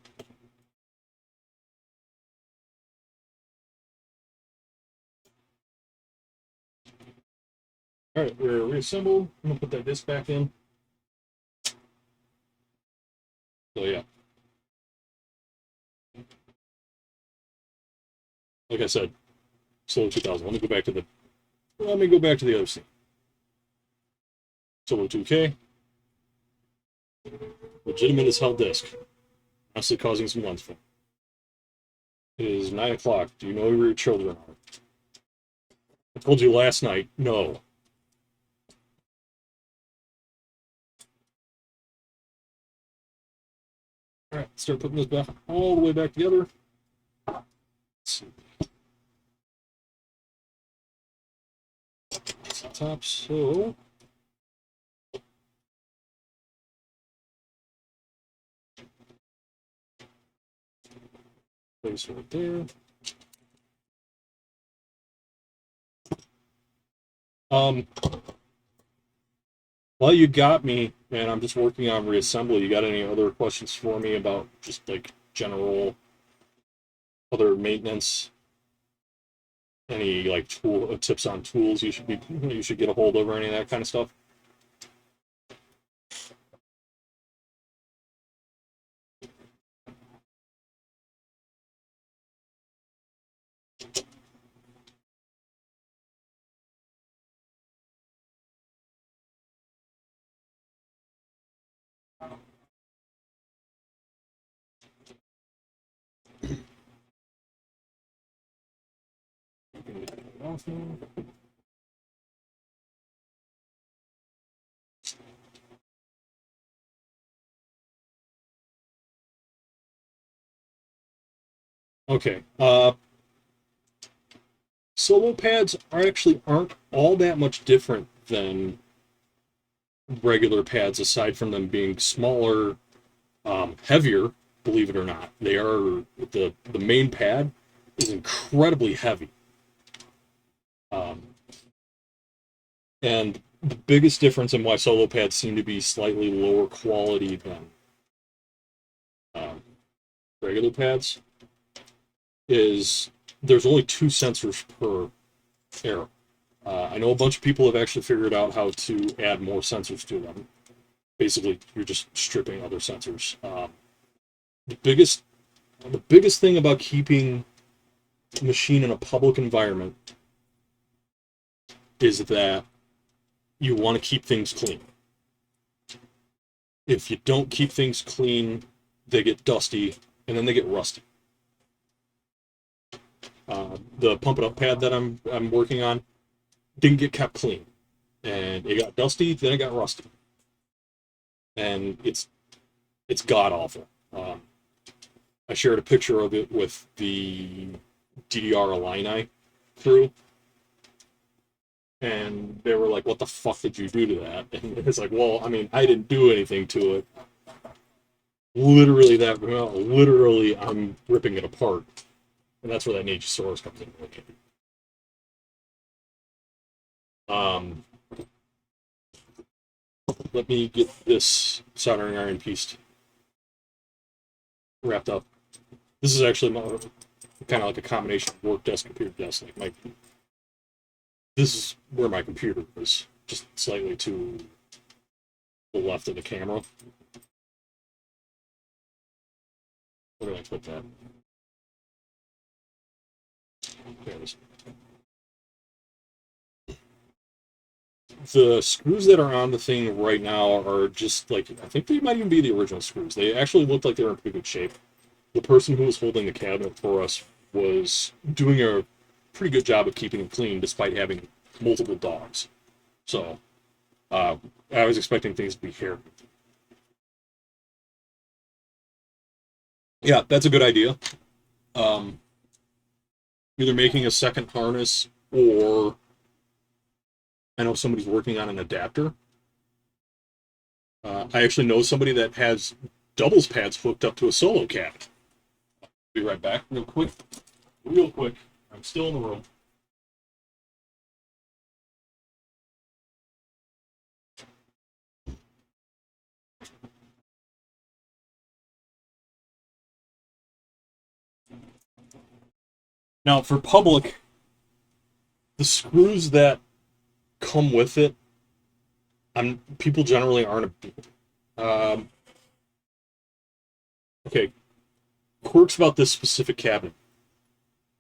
All right, we're reassembled. I'm gonna put that disc back in. So yeah, like I said, Solo 2000. Let me go back to the other scene. Solo 2K, legitimate as hell disc. Honestly, causing some lens flare. It is 9 o'clock. Do you know where your children are? I told you last night. No. All right, start putting this back all the way back together. Let's see. That's the top. So place right there. Um, well, you got me, man. I'm just working on reassembly. You got any other questions for me about just like general other maintenance? Any like tool tips on tools you should get a hold of or any of that kind of stuff? Okay. Solo pads aren't all that much different than regular pads, aside from them being smaller, heavier. Believe it or not, they are the main pad is incredibly heavy, um, and the biggest difference in why solo pads seem to be slightly lower quality than um, regular pads is there's only two sensors per arrow. I know a bunch of people have actually figured out how to add more sensors to them. Basically, you're just stripping other sensors. The biggest the biggest thing about keeping a machine in a public environment is that you want to keep things clean. If you don't keep things clean, they get dusty and then they get rusty. The pump it up pad that I'm working on didn't get kept clean, and it got dusty, then it got rusty, and it's god awful. I shared a picture of it with the DDR Illini crew, and they were like, "What the fuck did you do to that?" And it's like, "Well, I mean, I didn't do anything to it. Literally, I'm ripping it apart, and that's where that Ninjasaurus comes in. Um, Let me get this soldering iron piece wrapped up. This is actually kind of like a combination of work desk, computer desk. This is where my computer is, just slightly to the left of the camera. Where did I put that? There it is. The screws that are on the thing right now are just like, I think they might even be the original screws. They actually looked like they were in pretty good shape. The person who was holding the cabinet for us was doing a pretty good job of keeping it clean despite having multiple dogs. So I was expecting things to be hairy. Yeah, that's a good idea. Um, Either making a second harness, or I know somebody's working on an adapter. I actually know somebody that has doubles pads hooked up to a solo cabinet. Be right back, real quick. Real quick. I'm still in the room. Now, for public, the screws that come with it, people generally aren't. Okay, quirks about this specific cabinet.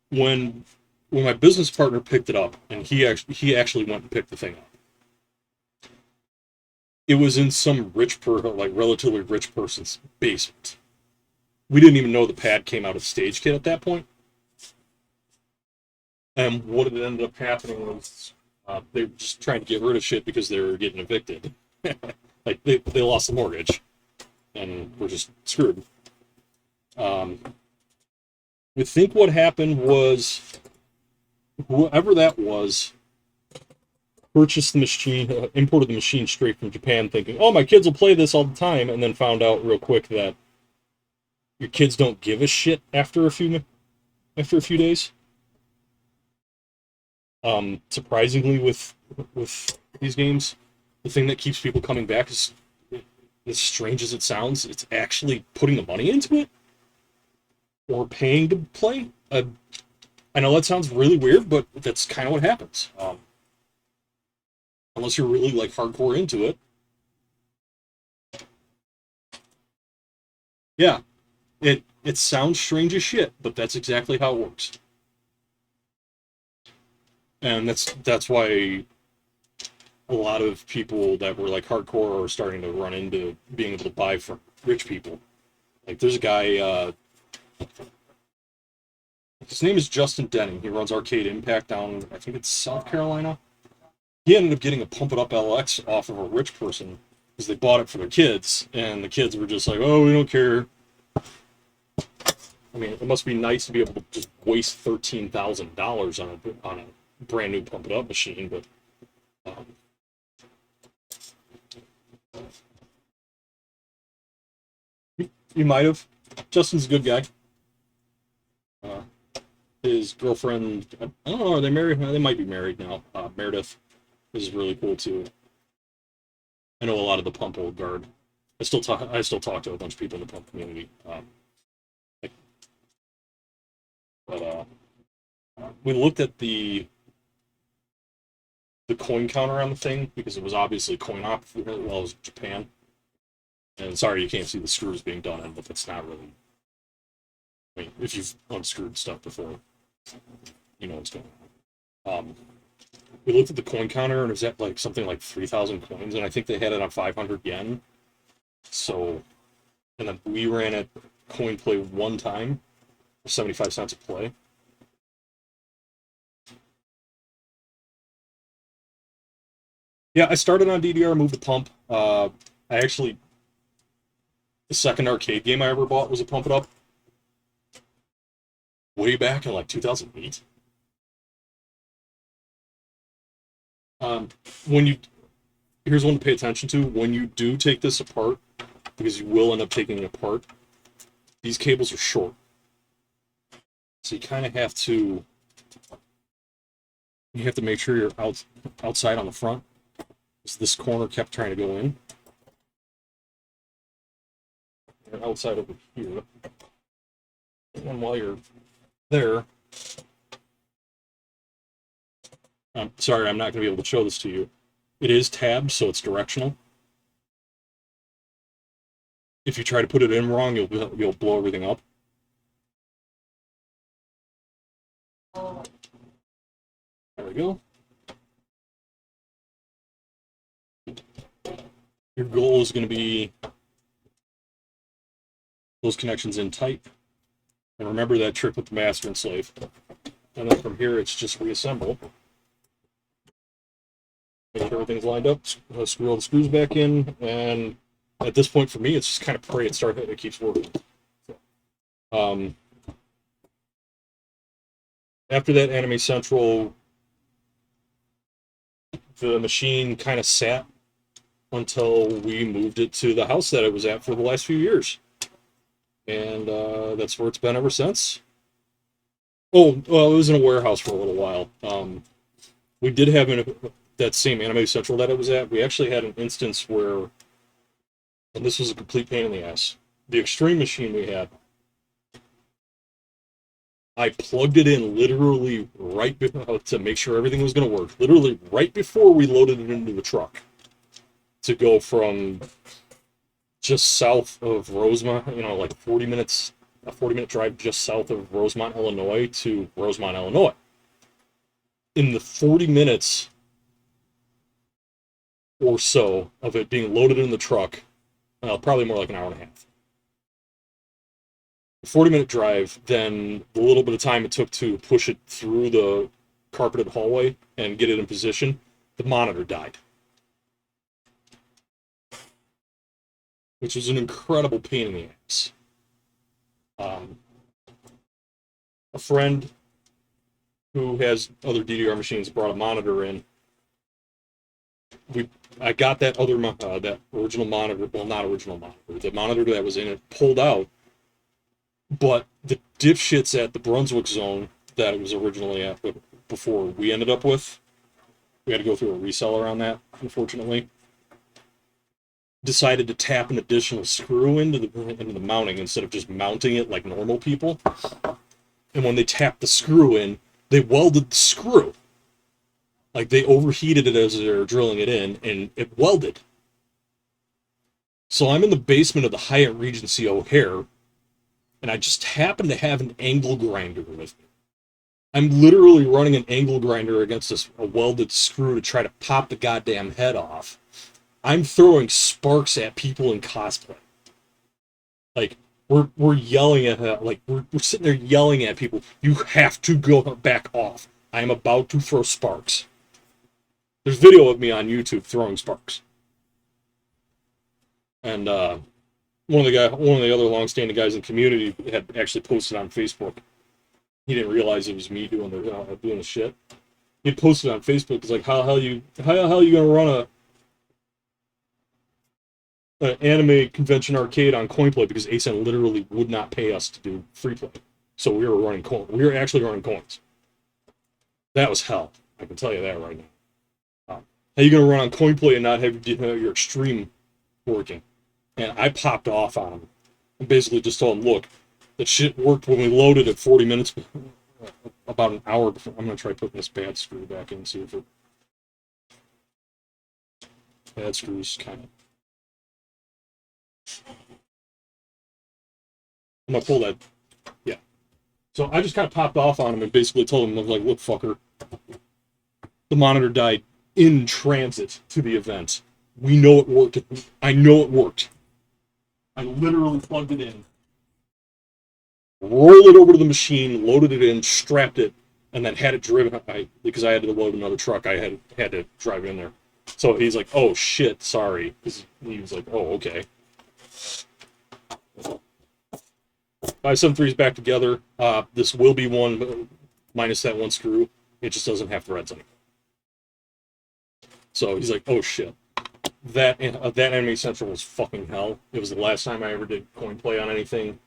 When when my business partner picked it up, and he actually went and picked the thing up. It was in some like relatively rich person's basement. We didn't even know the pad came out of stage kit at that point. And what had ended up happening was they were just trying to get rid of shit because they were getting evicted. Like they lost the mortgage and were just screwed. Um, I think what happened was whoever that was purchased the machine, imported the machine straight from Japan, thinking, "Oh, my kids will play this all the time," and then found out real quick that your kids don't give a shit after a few days. Surprisingly, with these games, the thing that keeps people coming back is, as strange as it sounds, it's actually putting the money into it or paying to play. I know that sounds really weird, but that's kind of what happens. Unless you're really like hardcore into it. Yeah, it sounds strange as shit, but that's exactly how it works. And that's why a lot of people that were like hardcore are starting to run into being able to buy from rich people. Like there's a guy, his name is Justin Denning. He runs Arcade Impact down, I think it's South Carolina. He ended up getting a Pump It Up LX off of a rich person because they bought it for their kids, and the kids were just like, "Oh, we don't care." I mean, it must be nice to be able to just waste $13,000 on a brand new Pump It Up machine, but um, you might have. Justin's a good guy. Uh, his girlfriend, I don't know, are they married? They might be married now. Meredith is really cool too. I know a lot of the Pump old guard. I still talk to a bunch of people in the Pump community. Like, but we looked at the coin counter on the thing because it was obviously coin op well it was Japan. And sorry you can't see the screws being done in, but that's not really. I mean, if you've unscrewed stuff before, you know what's going on. We looked at the coin counter and it was at like something like 3,000 coins, and I think they had it on 500 yen. So, and then we ran it coin play one time for 75 cents a play. Yeah, I started on DDR, moved to Pump. I actually, the second arcade game I ever bought was a Pump It Up way back in like 2008. Um, when you Here's one to pay attention to when you do take this apart, because you will end up taking it apart. These cables are short, so you have to make sure you're outside on the front. Because this corner kept trying to go in. You're outside over here, and while you're there, I'm sorry, I'm not going to be able to show this to you. It is tabbed, so it's directional. If you try to put it in wrong, you'll blow everything up. There we go. Your goal is going to be those connections in tight. And remember that trick with the master and slave. And then from here, it's just reassemble. Make sure everything's lined up. Screw all the screws back in. And at this point, for me, it's just kind of pray it keeps working. After that Anime Central, the machine kind of sat until we moved it to the house that it was at for the last few years. And that's where it's been ever since. Oh, well, it was in a warehouse for a little while. We did have that same Anime Central that it was at. We actually had an instance where, and this was a complete pain in the ass. The Extreme machine we had, I plugged it in literally right to make sure everything was going to work. Literally right before we loaded it into the truck to go from just south of Rosemont, like a 40-minute drive just south of Rosemont, Illinois to Rosemont, Illinois. In the 40 minutes or so of it being loaded in the truck, probably more like an hour and a half. 40-minute drive, then the little bit of time it took to push it through the carpeted hallway and get it in position, the monitor died. Which is an incredible pain in the ass. A friend who has other DDR machines brought a monitor in. I got that that original monitor, well, not original monitor, the monitor that was in it pulled out, but the dipshits at the Brunswick zone that it was originally at before we ended up with, we had to go through a reseller on that, unfortunately, decided to tap an additional screw into the mounting instead of just mounting it like normal people. And when they tapped the screw in, they welded the screw. Like, they overheated it as they were drilling it in, and it welded. So I'm in the basement of the Hyatt Regency O'Hare, and I just happen to have an angle grinder with me. I'm literally running an angle grinder against a welded screw to try to pop the goddamn head off. I'm throwing sparks at people in cosplay. Like, we're yelling at like we're sitting there yelling at people. You have to go back off. I am about to throw sparks. There's video of me on YouTube throwing sparks. And one of the other long-standing guys in the community had actually posted on Facebook. He didn't realize it was me doing the shit. He posted on Facebook. It's like, how the hell you gonna run an anime convention arcade on CoinPlay, because ASN literally would not pay us to do free play. So we were actually running coins. That was hell. I can tell you that right now. How you gonna run on CoinPlay and not have your extreme working? And I popped off on him and basically just told him, look, that shit worked when we loaded at 40 minutes, about an hour before. I'm gonna try putting this bad screw back in and see if it. Bad screws kind of. I'm gonna pull that. Yeah. So I just kind of popped off on him and basically told him, I was like, look, fucker, the monitor died in transit to the event. We know it worked. I know it worked. I literally plugged it in, rolled it over to the machine, loaded it in, strapped it, and then had it driven. Because I had to load another truck, I had to drive in there. So he's like, "Oh shit, sorry." He was like, "Oh, okay." 573 is back together. This will be one minus that one screw. It just doesn't have threads anymore. So he's like, "Oh shit." That Anime Central was fucking hell. It was the last time I ever did coin play on anything.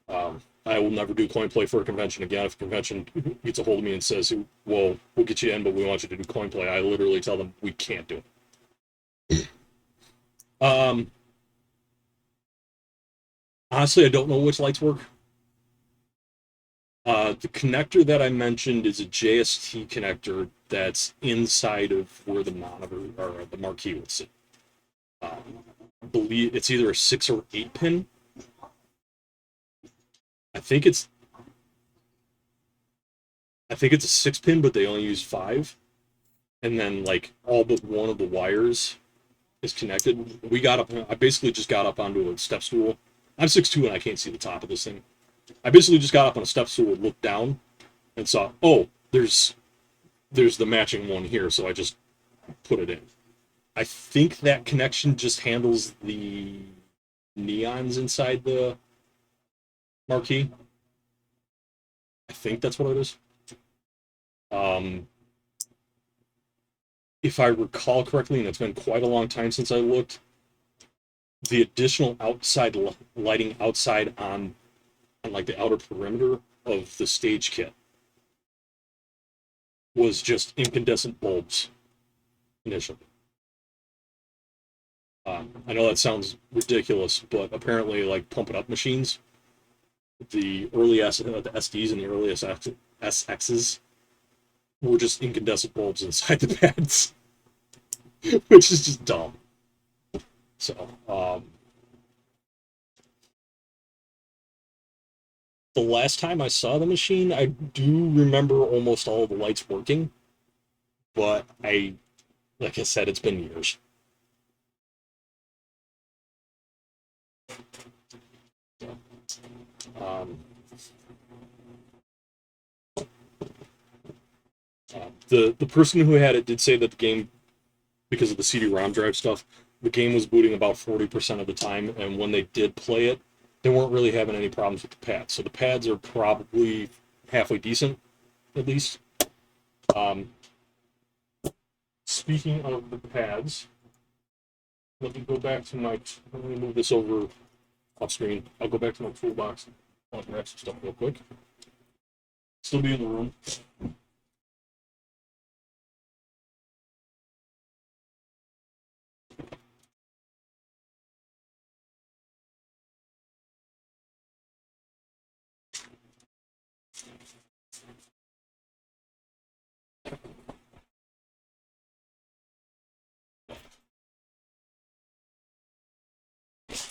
I will never do coin play for a convention again. If a convention gets a hold of me and says, "Well, we'll get you in, but we want you to do coin play," I literally tell them we can't do it. Honestly, I don't know which lights work. The connector that I mentioned is a JST connector that's inside of where the monitor or the marquee would sit. I believe it's either a 6 or 8 pin. I think it's a 6 pin, but they only use 5. And then like all but one of the wires is connected. I basically just got up onto a step stool. I'm 6'2" and I can't see the top of this thing. I basically just got up on a step stool and looked down and saw, oh, there's the matching one here, so I just put it in. I think that connection just handles the neons inside the marquee. I think that's what it is. If I recall correctly, and it's been quite a long time since I looked, the additional outside lighting outside on like the outer perimeter of the stage kit was just incandescent bulbs initially. I know that sounds ridiculous, but apparently, like pumping up machines, the SDs and the earliest SXs were just incandescent bulbs inside the pads, which is just dumb. So, the last time I saw the machine, I do remember almost all of the lights working, but like I said, it's been years. The person who had it did say that the game, because of the CD-ROM drive stuff, the game was booting about 40% of the time, and when they did play it, they weren't really having any problems with the pads. So the pads are probably halfway decent, at least. Speaking of the pads, let me move this over off screen. I'll go back to my toolbox. I'll grab some stuff real quick. Still be in the room.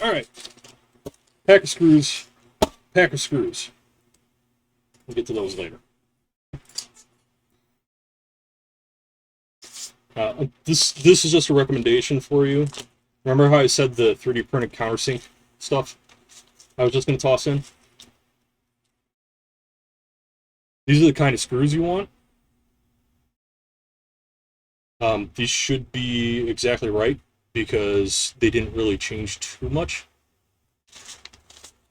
All right. Pack of screws. We'll get to those later. This is just a recommendation for you. Remember how I said the 3D printed countersink stuff I was just going to toss in? These are the kind of screws you want. These should be exactly right because they didn't really change too much.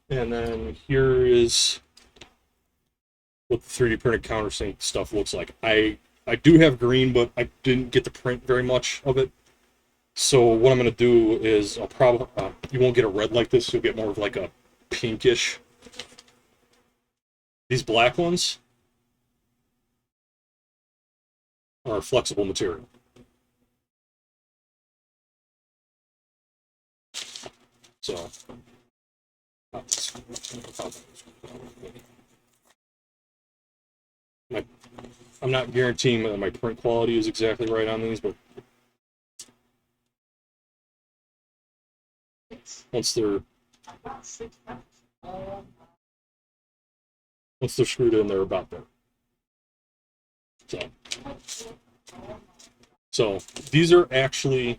And then here is what the 3D printed countersink stuff looks like. I do have green, but I didn't get to print very much of it. So what I'm going to do is I'll probably you won't get a red like this. You'll get more of like a pinkish. These black ones are flexible material. So I'm not guaranteeing that my print quality is exactly right on these, but once they're screwed in, they're about there. So these are actually,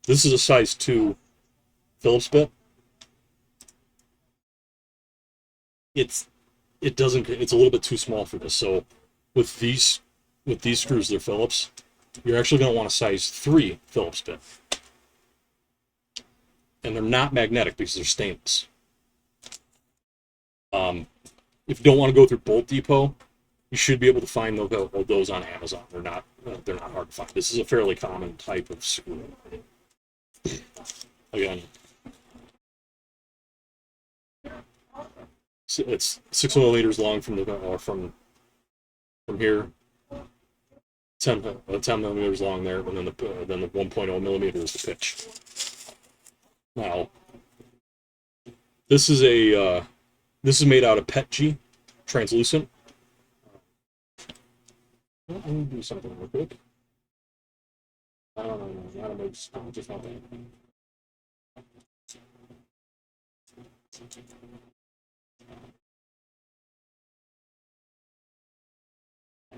this is a size 2 Phillips bit. It's a little bit too small for this. So with these screws, they're Phillips. You're actually going to want a size 3 Phillips bit. And they're not magnetic because they're stainless. If you don't want to go through Bolt Depot, you should be able to find those on Amazon. They're not hard to find. This is a fairly common type of screw. Again, it's 6 millimeters long from here, 10 millimeters long there, and then the 1.0 millimeter is the pitch. Now, this is made out of PETG, translucent. Let me do something real quick. I don't know, just not that.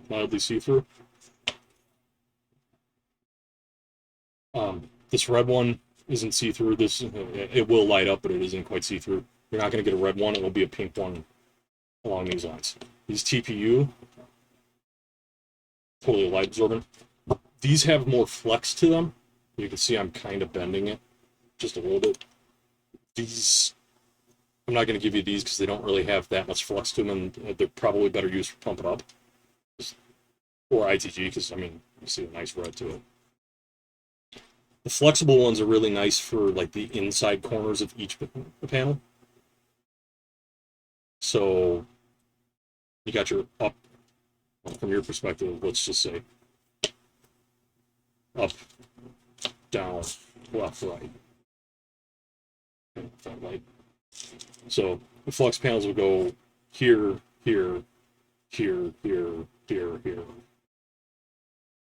Mildly see-through. This red one isn't see-through. It will light up, but it isn't quite see-through. You're not going to get a red one. It will be a pink one along these lines. These TPU, totally light absorbent. These have more flex to them. You can see I'm kind of bending it just a little bit. These, I'm not going to give you these because they don't really have that much flex to them, and they're probably better used for pumping up. Or ITG, because, I mean, you see a nice red to it. The flexible ones are really nice for, like, the inside corners of each panel. So, you got your up, from your perspective, let's just say, up, down, left, right. So the flex panels will go here, here, here, here, here, here,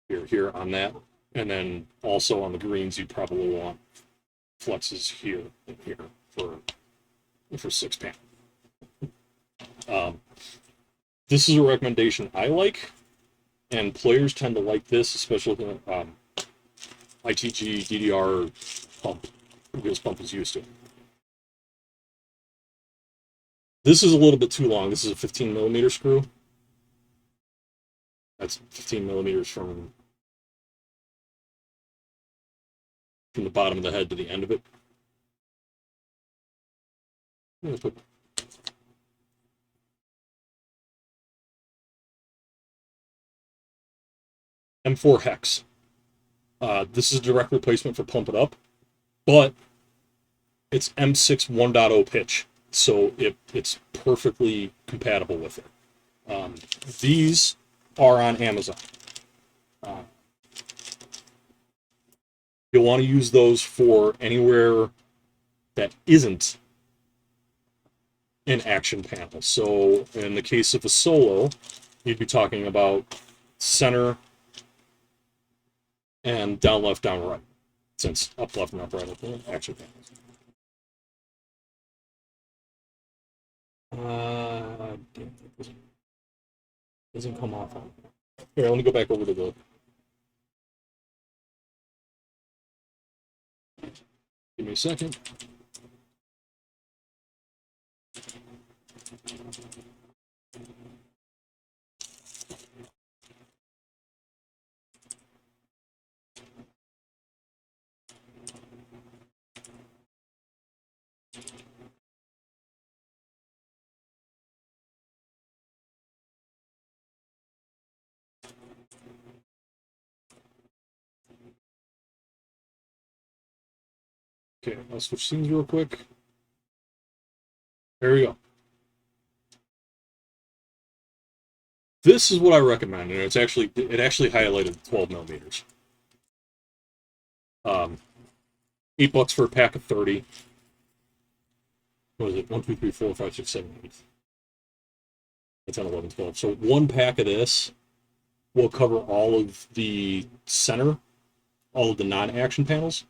here, here on that. And then also on the greens, you probably want flexes here and here for 6 panel. This is a recommendation I like, and players tend to like this, especially ITG DDR pump, because pump is used to. This is a little bit too long. This is a 15 millimeter screw. That's 15 millimeters from the bottom of the head to the end of it. M4 hex. This is a direct replacement for Pump It Up, but it's M6 1.0 pitch, so it's perfectly compatible with it. These are on Amazon. You'll want to use those for anywhere that isn't an action panel. So in the case of a solo, you'd be talking about center and down left, down right, since up left and up right are action panels. Damn, it doesn't come off on. Here, let me go back over to the Give me a second. Okay, I'll switch scenes real quick. There we go. This is what I recommend, and it actually highlighted 12 millimeters. 8 bucks for a pack of 30. What is it? 1, 2, 3, 4, 5, 6, 7, 8. 10, 11, 12. So one pack of this will cover all of the center, all of the non-action panels.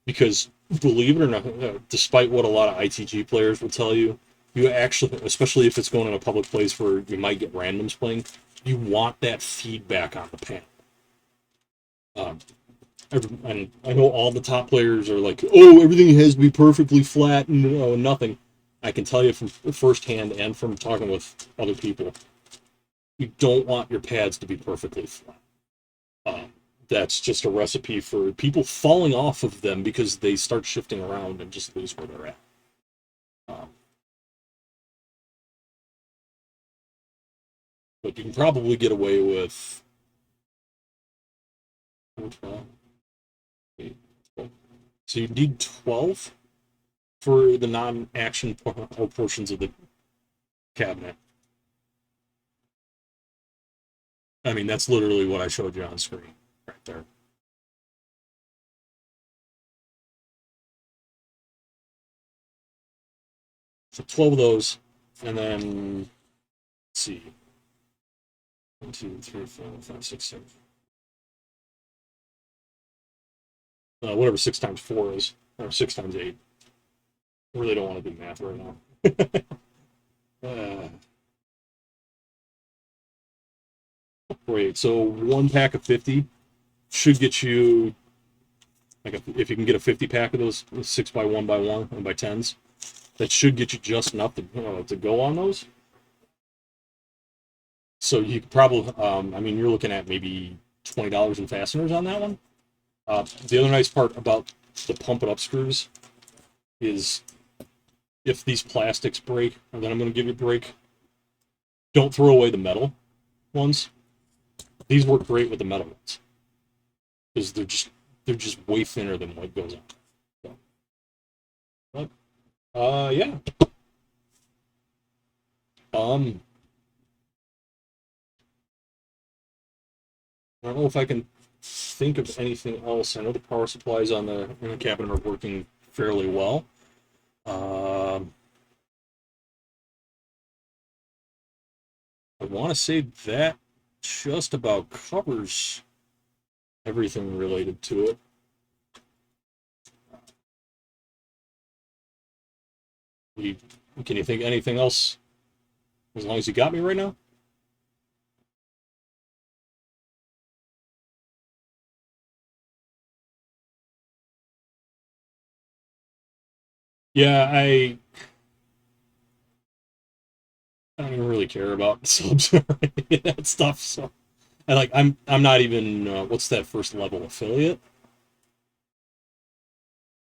Because believe it or not, despite what a lot of ITG players will tell you, you actually, especially if it's going in a public place where you might get randoms playing, you want that feedback on the panel. And I know all the top players are like, oh, everything has to be perfectly flat and nothing. I can tell you from firsthand and from talking with other people, you don't want your pads to be perfectly flat. That's just a recipe for people falling off of them because they start shifting around and just lose where they're at. Um, but you can probably get away with. So you need 12 for the non-action portions of the cabinet. I mean, that's literally what I showed you on screen right there. So 12 of those, and then let's see. 1, 2, 3, 4, 5, 6, 7. Whatever 6 times 4 is, or 6 times 8. I really don't want to do math right now. uh, Wait, so one pack of 50 should get you, like, if you can get a 50 pack of those 6 by 1 by 1 and by 10s, that should get you just enough to go on those. So you could probably, I mean, you're looking at maybe $20 in fasteners on that one. The other nice part about the pump it up screws is if these plastics break, and then I'm going to give you a break, don't throw away the metal ones. These work great with the metal ones because they're just way thinner than what goes on. So, but, yeah. Um, I don't know if I can think of anything else. I know the power supplies on in the cabinet are working fairly well. I want to say that just about covers everything related to it. You, can you think anything else? As long as you got me right now. Yeah, I don't even really care about subs or any of that stuff. So, I'm not even what's that first level affiliate?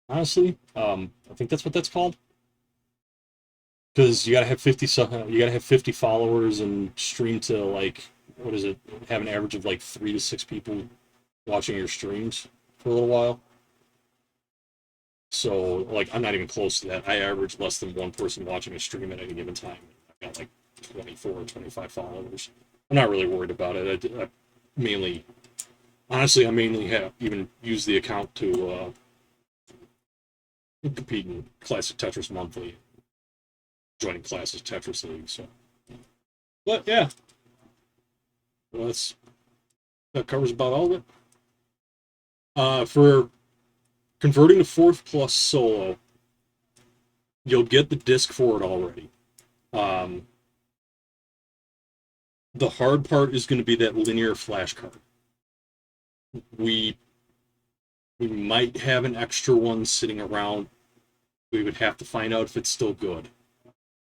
Honestly, I think that's what that's called. Because you gotta have 50, you gotta have 50 followers and stream to like what is it? Have an average of like 3 to 6 people watching your streams for a little while. So like I'm not even close to that. I average less than one person watching a stream at any given time. I've got like 24 or 25 followers. I'm not really worried about it. I mainly, honestly, I mainly have even used the account to compete in Classic Tetris Monthly, joining classes Tetris League. So, but yeah, well, that covers about all of it. For converting to fourth plus solo, you'll get the disc for it already. Um, the hard part is going to be that linear flash card. We We might have an extra one sitting around. We would have to find out if it's still good.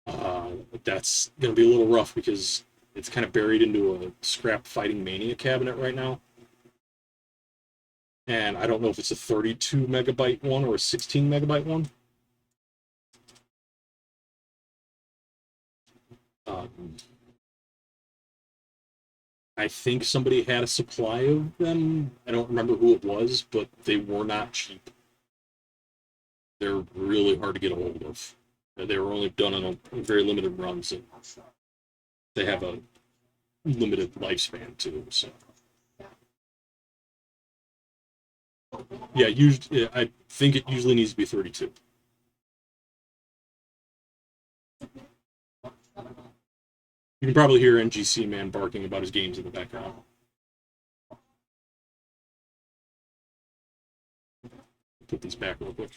Uh, that's going to be a little rough because it's kind of buried into a scrap Fighting Mania cabinet right now. And I don't know if it's a 32 megabyte one or a 16 megabyte one. Um, I think somebody had a supply of them. I don't remember who it was, but they were not cheap. They're really hard to get a hold of. They were only done on a very limited runs, and they have a limited lifespan too. So yeah, usually I think it usually needs to be 32. You can probably hear NGC man barking about his games in the background. Put these back real quick.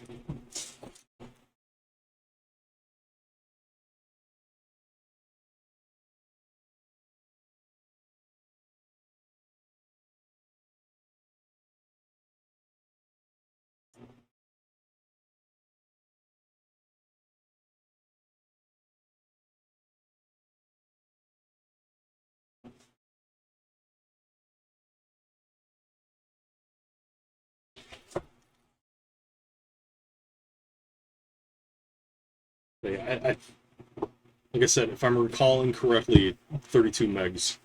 But yeah, like I said, if I'm recalling correctly, 32 megs.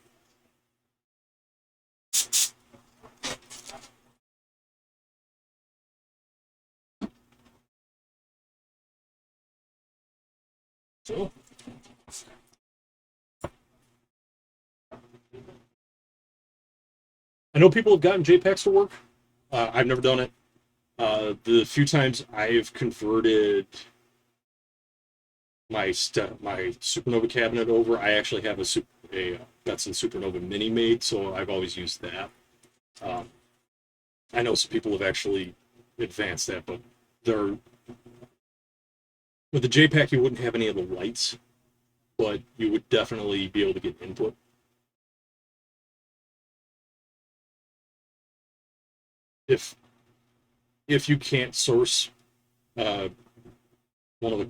So I know people have gotten JPEGs to work. I've never done it. The few times I've converted my Supernova cabinet over, I actually have a Betson Supernova Mini made, so I've always used that. Um, I know some people have actually advanced that, but they're with the JPEG you wouldn't have any of the lights, but you would definitely be able to get input. If if you can't source uh, one of the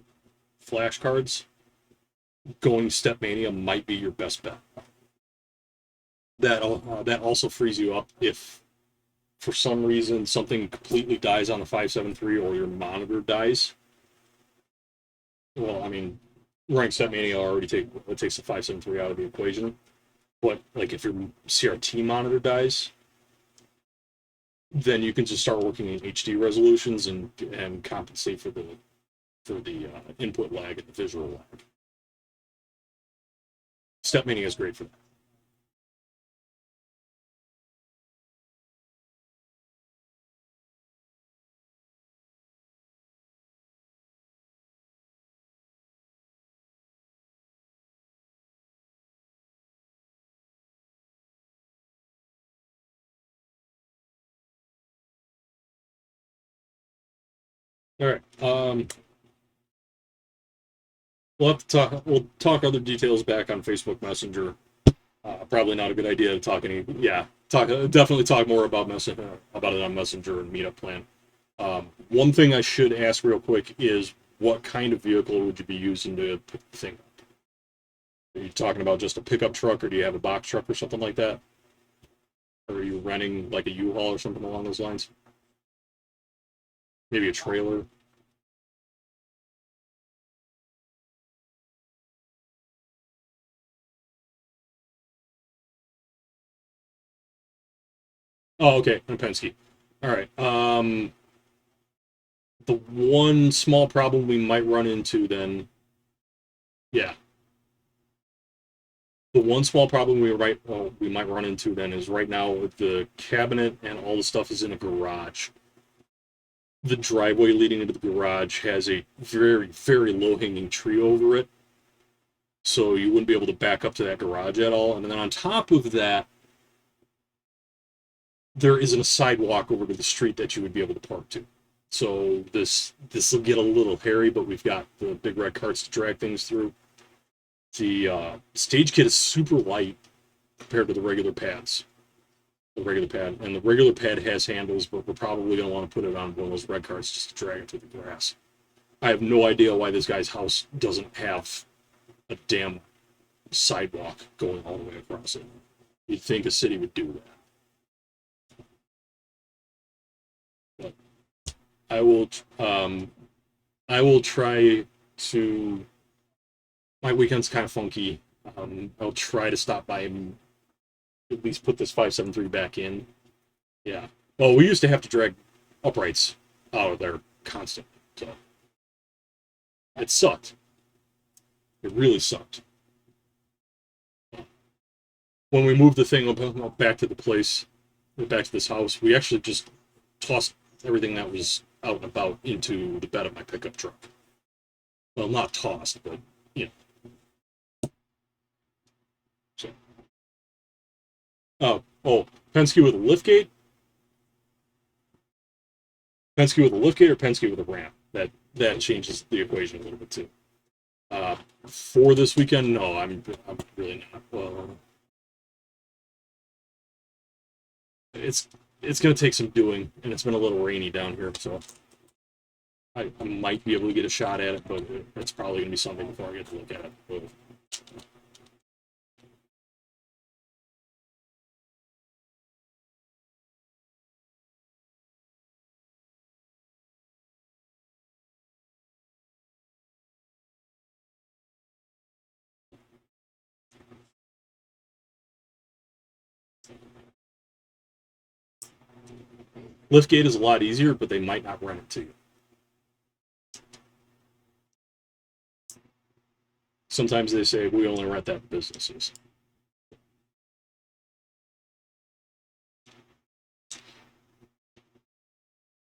flash cards, going Stepmania might be your best bet. That also frees you up if for some reason something completely dies on the 573 or your monitor dies. Well, I mean, running Stepmania already takes the 573 out of the equation. But like if your CRT monitor dies, then you can just start working in HD resolutions and compensate for the input lag and the visual lag. Stepmania is great for that. All right. We'll talk other details back on Facebook Messenger. Probably not a good idea to talk any. Yeah, definitely talk more about it on Messenger and Meetup Plan. One thing I should ask real quick is what kind of vehicle would you be using to pick the thing up? Are you talking about just a pickup truck, or do you have a box truck or something like that? Or are you renting like a U-Haul or something along those lines? Maybe a trailer. Oh, okay, and a Penske. All right. The one small problem we might run into then, yeah, the one small problem we might run into then is right now with the cabinet and all the stuff is in a garage. The driveway leading into the garage has a very very low hanging tree over it, so you wouldn't be able to back up to that garage at all. And then on top of that, there isn't a sidewalk over to the street that you would be able to park to. So this will get a little hairy, but we've got the big red carts to drag things through. The stage kit is super light compared to the regular pads. the regular pad. And the regular pad has handles, but we're probably going to want to put it on one of those red carts just to drag it through the grass. I have no idea why this guy's house doesn't have a damn sidewalk going all the way across it. You'd think a city would do that. But I will try to. My weekend's kind of funky. I'll try to stop by and at least put this 573 back in. Yeah. Well, we used to have to drag uprights out of there constantly. So it sucked. It really sucked. When we moved the thing up back to the place, back to this house, we actually just tossed everything that was out and about into the bed of my pickup truck. Well, not tossed, but, you know. So. Oh, Penske with a liftgate? Penske with a liftgate or Penske with a ramp? That changes the equation a little bit too. For this weekend, no, I'm really not. Well, it's going to take some doing, and it's been a little rainy down here, so I might be able to get a shot at it, but it's probably going to be something before I get to look at it. But, liftgate is a lot easier, but they might not rent it to you. Sometimes they say we only rent that to businesses.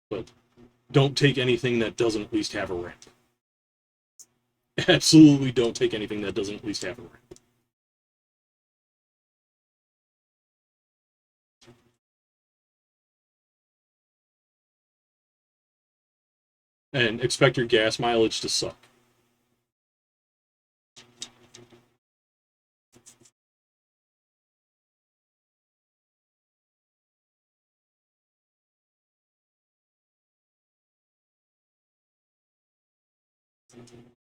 But don't take anything that doesn't at least have a ramp. Absolutely don't take anything that doesn't at least have a ramp. And expect your gas mileage to suck.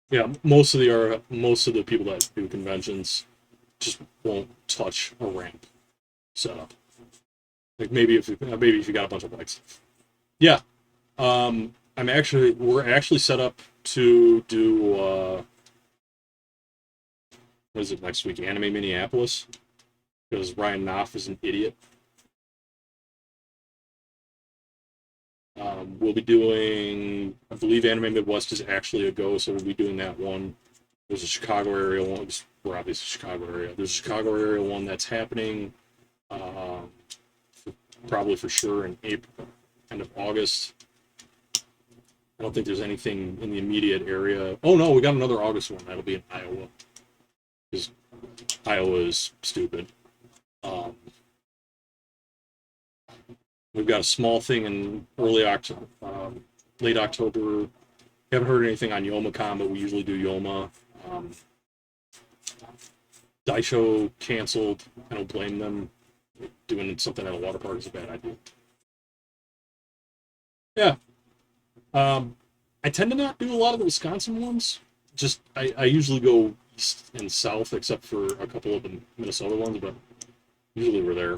Yeah, most of the people that do conventions just won't touch a ramp setup. Like maybe if you got a bunch of bikes. Yeah, we're actually set up to do what is it next week? Anime Minneapolis, because Ryan Knopf is an idiot. We'll be doing, I believe Anime Midwest is actually a go, so we'll be doing that one. There's a Chicago area one. We're obviously Chicago area. There's a Chicago area one that's happening, probably for sure in April, end of August. I don't think there's anything in the immediate area. Oh no, we got another August one. That'll be in Iowa, because Iowa is stupid. We've got a small thing in early October, late October. Haven't heard anything on YomaCon, but we usually do Yoma. Daisho canceled. I don't blame them. Doing something at a water park is a bad idea. Yeah. I tend to not do a lot of the Wisconsin ones. Just I usually go east and south, except for a couple of the Minnesota ones, but usually we're there.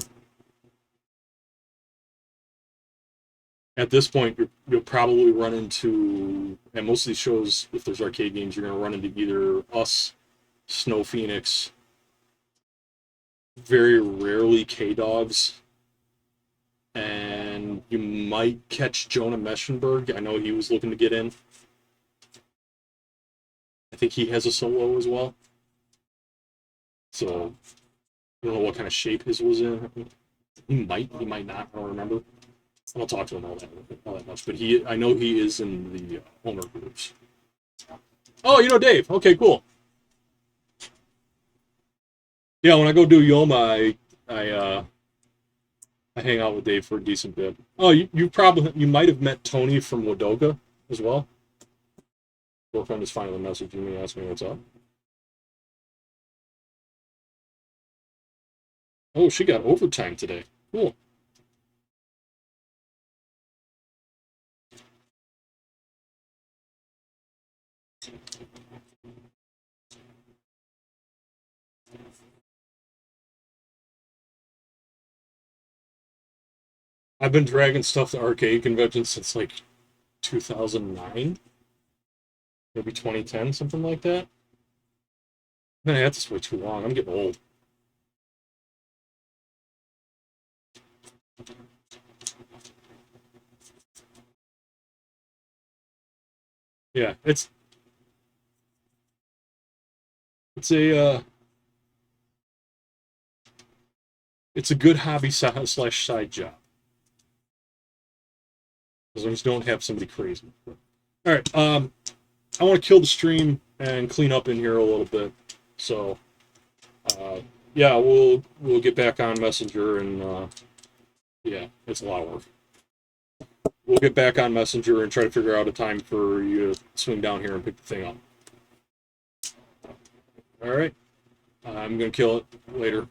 At this point, you'll probably run into, at most of these shows, if there's arcade games, you're going to run into either us, Snow Phoenix, very rarely K-Dogs, and you might catch Jonah Meschenberg. I know he was looking to get in. I think he has a solo as well. So, I don't know what kind of shape his was in. He might not, I don't remember. I don't talk to him all that much, but I know he is in the owner groups. Oh, you know Dave. Okay, cool. Yeah, when I go do Yoma, I hang out with Dave for a decent bit. Oh, you might have met Tony from Wadoga as well. Girlfriend is finally messaging me, asking me what's up. Oh, she got overtime today. Cool. I've been dragging stuff to arcade conventions since like 2009, maybe 2010, something like that. I've been at this way too long. I'm getting old. Yeah, it's a it's a good hobby slash side job as long as you don't have somebody crazy. All right, I want to kill the stream and clean up in here a little bit. So, uh, yeah, we'll get back on Messenger and yeah, it's a lot of work. We'll get back on Messenger and try to figure out a time for you to swing down here and pick the thing up. All right, I'm gonna kill it later.